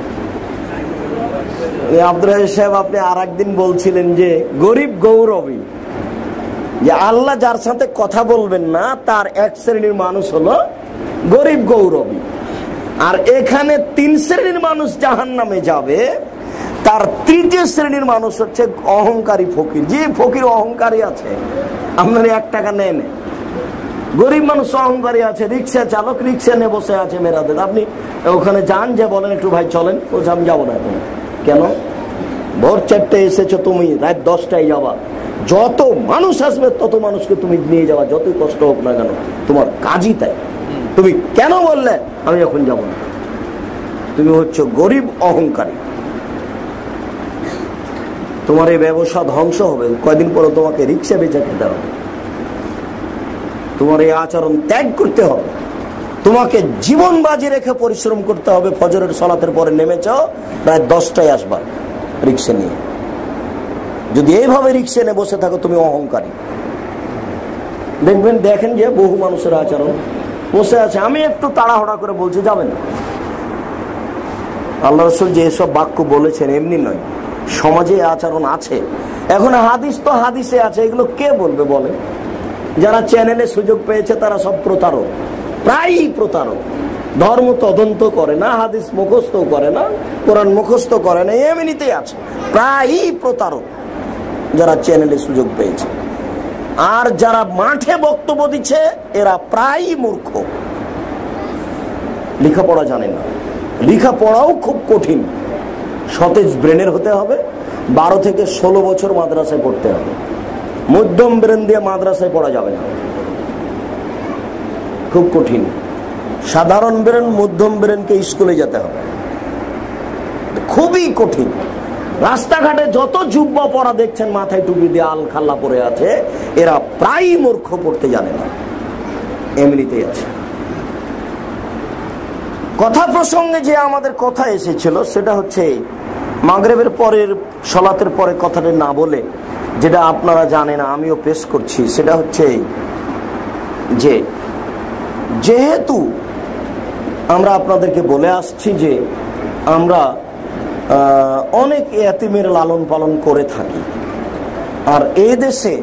আব্দুর রাজ্জাক সাহেব, আপনি আর একদিন বলছিলেন যে গরিব গৌরবী, যে আল্লাহ যার সাথে কথা বলবেন না তার এক শ্রেণীর মানুষ হলো গরিব গৌরবী। আর এখানে 3 শ্রেণীর মানুষ জাহান্নামে যাবে, তার 3য় শ্রেণীর মানুষ হচ্ছে অহংকারী ফকির। যে ফকির অহংকারী আছে, আপনার 1 টাকা নেয় না। গরিব মানুষ অহংকারী আছে, রিক্সা চালক, রিক্সা নিয়ে বসে আছে মেরাদের। আপনি ওখানে যান, যে বলেন একটু ভাই চলেন, বলছে আমি যাবো না। এখন কেন? ভোর 4টায় এসেছো তুমি, রাত 10টায় যাবা। যত মানুষ আসবে তত মানুষকে তুমি নিয়ে যাওয়া, যতই কষ্ট হোক না কেন, তোমার কাজই তাই। তুমি কেন বললে আমি এখন যাবো না? তুমি হচ্ছে গরিব অহংকারী। তোমার এই ব্যবসা ধ্বংস হবে, কয়দিন পরে তোমাকে রিক্সা বেচে খেতে হবে। তোমার এই আচরণ ত্যাগ করতে হবে, তোমাকে জীবন বাজি রেখে পরিশ্রম করতে হবে। ফজরের সালাতের পরে নেমেছ, প্রায় 10টায় আসবা রিক্সা নিয়ে। যদি এইভাবে রিক্সা নিয়ে বসে থাকো, তুমি অহংকারী। দেখেন যে বহু মানুষের আচরণ, বসে আছে। আমি একটু তাড়াহুড়া করে বলছি, যাবেন। আল্লাহ রাসূল যে এসব বাক্য বলেছেন এমনি নয়, সমাজে আচরণ আছে। এখন হাদিস তো হাদিসে আছে, এগুলো কে বলবে বলে? যারা চ্যানেলে সুযোগ পেয়েছে তারা সব প্রতারক, প্রায়ই প্রতারক। ধর্ম তদন্ত করে না, হাদিস মুখস্থ করে না, কোরআন মুখস্থ করে না, এমনিতেই আছে। প্রায়ই প্রতারক যারা চ্যানেলে সুযোগ পেয়েছে। আর যারা মাঠে বক্তব্য দিচ্ছে এরা প্রায়ই মূর্খ, লেখাপড়া জানে না। লেখাপড়াও খুব কঠিন, সতেজ ব্রেনের হতে হবে। 12 থেকে 16 বছর মাদ্রাসায় পড়তে হবে। মধ্যম ব্রেন দিয়ে মাদ্রাসায় পড়া যাবে না, খুব কঠিন। সাধারণ ব্রেন, মধ্যম ব্রেনকে স্কুলে যেতে হবে, খুবই কঠিন। রাস্তাঘাটে যত জুব্বা পরা দেখছেন, মাথায় টুপি দিয়ে আল খাল্লা পরে আছে, এরা প্রায়ই মূর্খ, পড়তে জানে না, এমনিতেই আছে। কথা প্রসঙ্গে যে আমাদের কথা এসেছিল সেটা হচ্ছে মাগরিবের পরের সালাতের পরে কথাটা না বলে, যেটা আপনারা জানেন আমিও পেশ করছি, সেটা হচ্ছে যে যেহেতু আমরা আপনাদেরকে বলে আসছি যে আমরা অনেক এতিমের লালন পালন করে থাকি, আর এই দেশে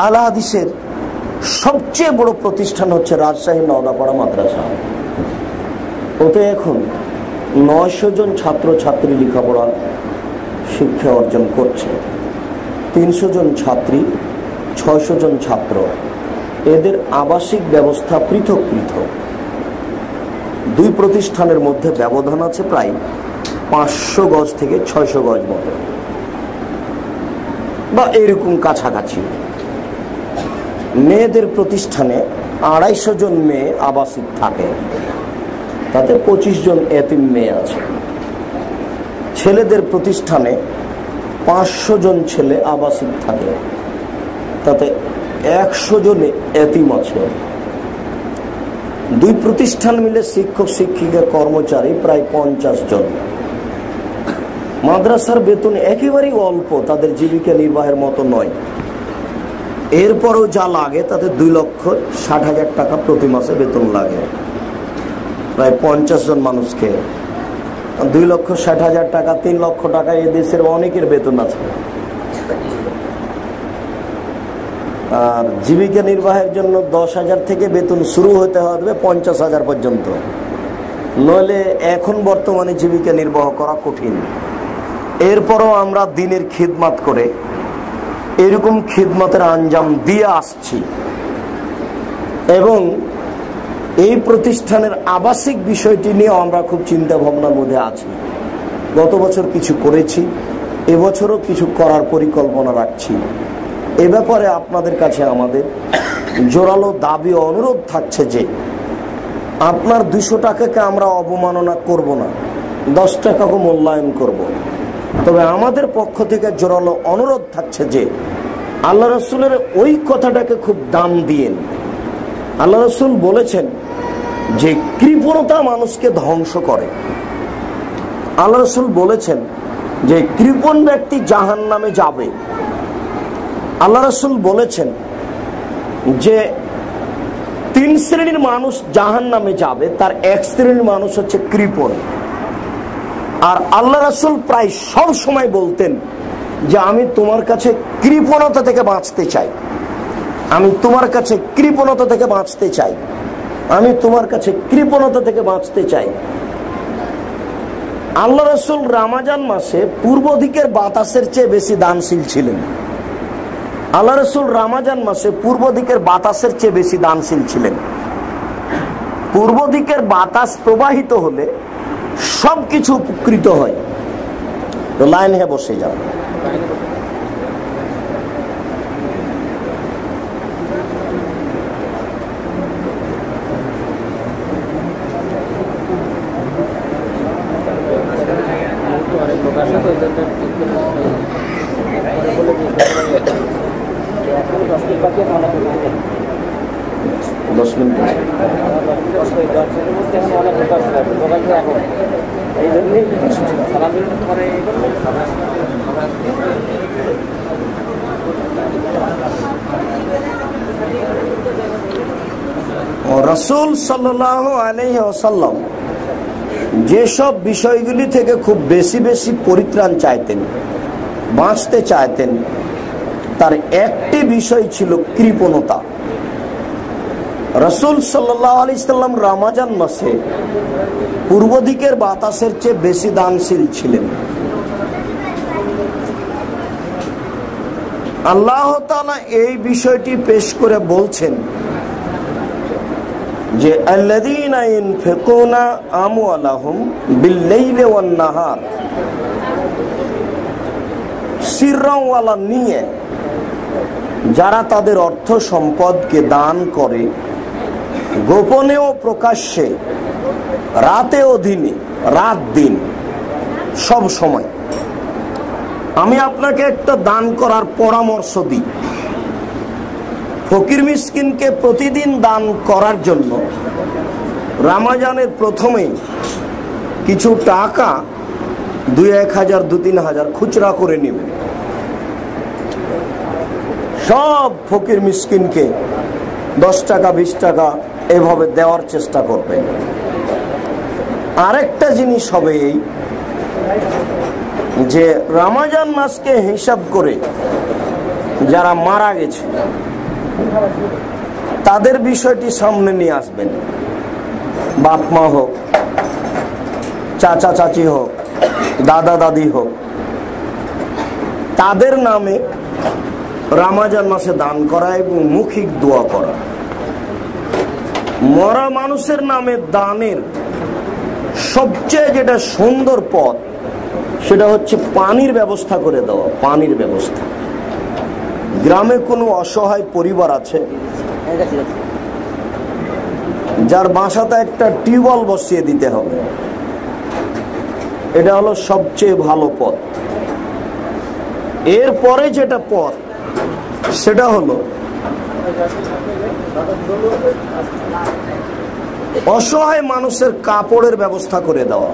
আহলে হাদিসের সবচেয়ে বড় প্রতিষ্ঠান হচ্ছে রাজশাহী নওদাপাড়া মাদ্রাসা। ওতে এখন 900 জন ছাত্র ছাত্রী লেখাপড়া শিক্ষা অর্জন করছে। 300 জন ছাত্রী, 600 জন ছাত্র। এদের আবাসিক ব্যবস্থা পৃথক পৃথক। 2 প্রতিষ্ঠানের মধ্যে ব্যবধান আছে প্রায় 500 গজ থেকে 600 গজ মতো, বা এরকম কাছাকাছি। মেয়েদের প্রতিষ্ঠানে 250 জন মেয়ে আবাসিক থাকে, তাতে 25 জন এতিম মেয়ে আছে। ছেলেদের প্রতিষ্ঠানে 500 জন ছেলে আবাসিক থাকে, তাতে 100 জন এতিম আছে। 2 প্রতিষ্ঠান মিলে শিক্ষক শিক্ষিকা কর্মচারী প্রায় 50 জন। মাদ্রাসার বেতন একেবারেই অল্প, তাদের জীবিকা নির্বাহের মতো নয়। এরপরও যা লাগে তাতে 2,60,000 টাকা প্রতি মাসে বেতন লাগে, প্রায় 50 জন মানুষকে। 2,60,000 টাকা, 3 লক্ষ টাকা এ দেশের অনেকের বেতন আছে। আর জীবিকা নির্বাহের জন্য 10,000 থেকে বেতন শুরু হতে হবে 50,000 পর্যন্ত, নইলে এখন বর্তমানে জীবিকা নির্বাহ করা কঠিন। এরপরও আমরা দিনের খিদমত করে এরকম খিদমতের আঞ্জাম দিয়ে আসছি এবং এই প্রতিষ্ঠানের আবাসিক বিষয়টি নিয়ে আমরা খুব চিন্তা ভাবনার মধ্যে আছি। গত বছর কিছু করেছি, এবছরও কিছু করার পরিকল্পনা রাখছি। এ ব্যাপারে আপনাদের কাছে আমাদের জোরালো দাবি ও অনুরোধ থাকছে যে আপনার 200 টাকাকে আমরা অবমাননা করব না, 10 টাকাকে মূল্যায়ন করব। তবে আমাদের পক্ষ থেকে জোরালো অনুরোধ থাকছে যে আল্লাহ রসুলের ওই কথাটাকে খুব দাম দিয়েন। আল্লাহ রসুল বলেছেন যে কৃপণতা মানুষকে ধ্বংস করে। আল্লাহ রসুল বলেছেন যে কৃপণ ব্যক্তি জাহান্নামে যাবে। আল্লাহ রসুল বলেছেন যে 3 শ্রেণীর মানুষ জাহান্নামে যাবে, তার 1 শ্রেণীর মানুষ হচ্ছে কৃপণ। আর আল্লাহ রসুল প্রায় সব সময় বলতেন যে আমি তোমার কাছে কৃপণতা থেকে বাঁচতে চাই, আমি তোমার কাছে কৃপণতা থেকে বাঁচতে চাই, আমি তোমার কাছে কৃপণতা থেকে বাঁচতে চাই। আল্লাহ রসুল রমজান মাসে পূর্ব দিকের বাতাসের চেয়ে বেশি দানশীল ছিলেন। আল্লাহ রসুল রমজান মাসে পূর্ব দিকের বাতাসের চেয়ে বেশি দানশীল ছিলেন। পূর্ব দিকের বাতাস প্রবাহিত হলে সবকিছু উপকৃত হয়। তো লাইন হয়ে বসে যাও। রাসূল সাল্লাল্লাহু আলাইহি ওয়াসাল্লাম যেসব বিষয়গুলি থেকে খুব বেশি বেশি পরিত্রাণ চাইতেন, বাঁচতে চাইতেন, তার একটি বিষয় ছিল কৃপণতা। রাসূল সাল্লাল্লাহু আলাইহি সাল্লাম রমজান মাসে পূর্ব দিকের বাতাসের চেয়ে বেশি দানশীল ছিলেন। আল্লাহ তাআলা এই বিষয়টি পেশ করে বলছেন যে আল্লাযীনা ইনফিকুনা আমওয়ালাহুম বিল-লাইলি ওয়ান-নাহার সিররান ওয়া আলানিয়া, যারা তাদের অর্থ সম্পদকে দান করে গোপনে ও প্রকাশ্যে, রাতে ও দিনে, রাত দিন সব সময়। আমি আপনাকে একটা দান করার পরামর্শ দিই। ফকির মিসকিনকে প্রতিদিন দান করার জন্য রমজানের প্রথমেই কিছু টাকা 2-1,000, 2-3,000 খুচরা করে নেবেন। সব ফকির মিসকিনকে 10 টাকা 20 টাকা এভাবে দেওয়ার চেষ্টা করবেন। আরেকটা জিনিস হবে এই যে রমজান মাসকে হিসাব করে যারা মারা গেছে তাদের বিষয়টি সামনে নিয়ে আসবেন। বাপ মা হোক, চাচা চাচি হোক, দাদা দাদি হোক, তাদের নামে রমজান মাসে দান করা এবং মৌখিক দোয়া করা। মরা মানুষের নামে দানের সবচেয়ে যেটা সুন্দর পথ সেটা হচ্ছে পানির ব্যবস্থা করে দেওয়া। পানির ব্যবস্থা। গ্রামে কোনো অসহায় পরিবার আছে যার বাসাতে একটা টিউবওয়েল বসিয়ে দিতে হবে, এটা হলো সবচেয়ে ভালো পথ। এরপরে যেটা পথ সেটা হলো অসহায় মানুষের কাপড়ের ব্যবস্থা করে দেওয়া।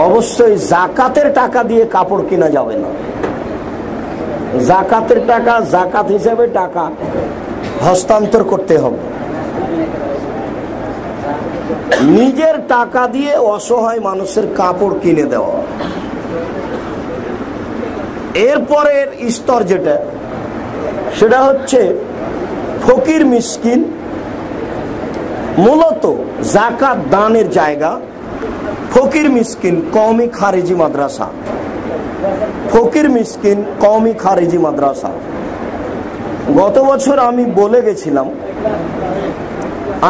অবশ্যই যাকাতের টাকা দিয়ে কাপড় কিনা যাবে না। যাকাতের টাকা যাকাত হিসাবে টাকা হস্তান্তর করতে হবে। নিজের টাকা দিয়ে অসহায় মানুষের কাপড় কিনে দেওয়া। এরপরের স্তর যেটা সেটা হচ্ছে ফকির মিসকিন মূলত যাকাত দানের জায়গা। ফকির মিসকিন কওমি খারিজি মাদ্রাসা, ফকির মিসকিন কওমি খারিজি মাদ্রাসা। গত বছর আমি বলে গেছিলাম,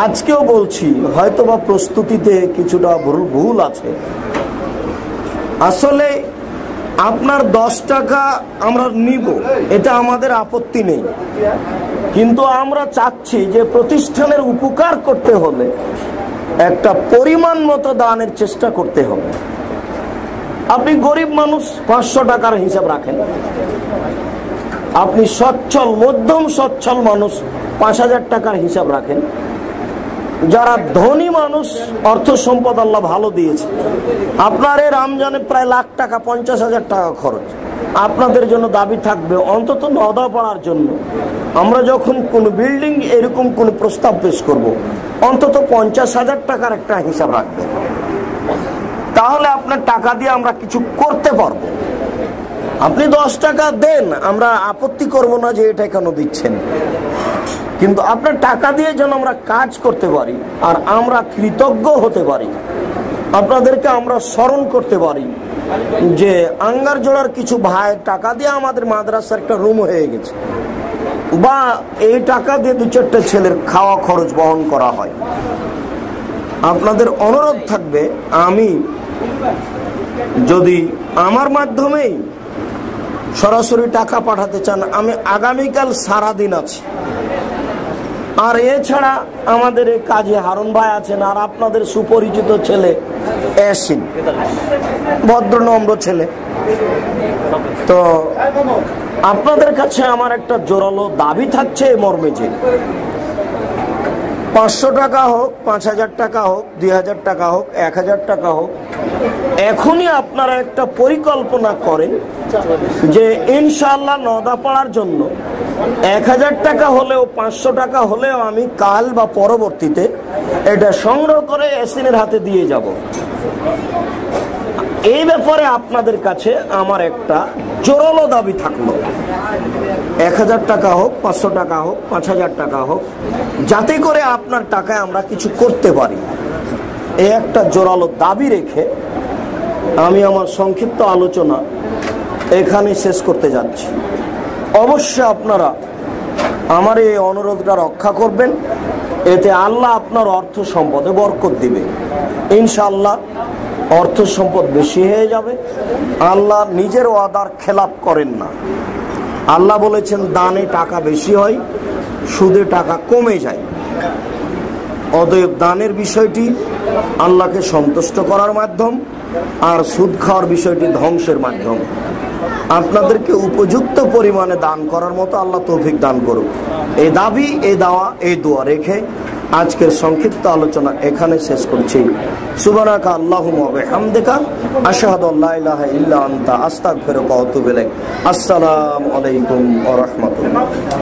আজকেও বলছি, হয়তোবা প্রস্তুতিতে কিছুটা ভুল আছে। আসলে আপনার 10 টাকা আমরা নিব, এটা আমাদের আপত্তি নেই, কিন্তু আমরা চাচ্ছি যে প্রতিষ্ঠানের উপকার করতে হলে একটা পরিমাণ মতো দানের চেষ্টা করতে হবে। আপনি গরিব মানুষ, 500 টাকার হিসাব রাখেন। আপনি সচ্ছল মধ্যম সচ্ছল মানুষ, 5000 টাকার হিসাব রাখেন। যারা ধনী মানুষ, অর্থ সম্পদ আল্লাহ ভালো দিয়েছে, আপনার এই রমজানে প্রায় লাখ টাকা, 50,000 টাকা খরচ। আপনাদের জন্য দাবি থাকবে অন্তত নওদা পাড়ার জন্য আমরা যখন কোন বিল্ডিং এরকম কোন প্রস্তাব পেশ করব, অন্তত 50,000 টাকার একটা হিসাব রাখবেন। তাহলে আপনার টাকা দিয়ে আমরা কিছু করতে পারবো। আপনি 10 টাকা দেন, আমরা আপত্তি করব না যে এটা কেন দিচ্ছেন, কিন্তু আপনার টাকা দিয়ে যেন আমরা কাজ করতে পারি আর আমরা কৃতজ্ঞ হতে পারি। আপনাদেরকে আমরা স্মরণ করতে পারি যে আঙ্গার জোড়ার কিছু ভাই টাকা দিয়ে আমাদের মাদ্রাসার একটা রুম হয়ে গেছে, বা এই টাকা দিয়ে 2-4টা ছেলের খাওয়া খরচ বহন করা হয়। আপনাদের অনুরোধ থাকবে, আমি যদি আমার মাধ্যমেই সরাসরি টাকা পাঠাতে চান, আমি আগামীকাল সারাদিন আছি। আর এছাড়া আমাদের এই কাজে হারুন ভাই আছেন, আর আপনাদের সুপরিচিত ছেলে এসিন, ভদ্র নম্র ছেলে। তো আপনাদের কাছে আমার একটা জোরালো দাবি থাকছে এই মর্মে যে 500 টাকা হোক, 5000 টাকা হোক, 2000 টাকা হোক, 1000 টাকা হোক, এখনই আপনারা একটা পরিকল্পনা করেন যে ইনশাআল্লাহ নওদাপাড়ার জন্য 1000 টাকা হলেও 500 টাকা হলেও আমি কাল বা পরবর্তীতে এটা সংগ্রহ করে এসিনের হাতে দিয়ে যাব। এই ব্যাপারে আপনাদের কাছে আমার একটা জোরালো দাবি থাকলো, 1000 টাকা হোক, 500 টাকা হোক, 5000 টাকা হোক, যাতে করে আপনার টাকায় আমরা কিছু করতে পারি। এই একটা জোরালো দাবি রেখে আমি আমার সংক্ষিপ্ত আলোচনা এখানে শেষ করতে যাচ্ছি। অবশ্যই আপনারা আমার এই অনুরোধটা রক্ষা করবেন, এতে আল্লাহ আপনার অর্থ সম্পদে বরকত দিবে। ইনশাআল্লাহ অর্থ সম্পদ বেশি হয়ে যাবে। আল্লাহ নিজের ওয়াদার খেলাপ করেন না। আল্লাহ বলেছেন দানে টাকা বেশি হয়, সুদে টাকা কমে যায়। অতএব দানের বিষয়টি আল্লাহকে সন্তুষ্ট করার মাধ্যম, আর সুদ খাওয়ার বিষয়টি ধ্বংসের মাধ্যম। আপনাদেরকে উপযুক্ত পরিমাণে দান করার মতো আল্লাহ তৌফিক দান করুন। এই দাবি, এই দাওয়া, এই দোয়া রেখে আজকের সংক্ষিপ্ত আলোচনা এখানে শেষ করছি। সুবহানাকা আল্লাহুম্মা ওয়া বিহামদিকা আশহাদু আল্লা ইলাহা ইল্লা আনতা আস্তাগফিরুকা ওয়া আতুবু ইলাইক। আসসালামু আলাইকুম ওয়া রাহমাতুল্লাহ।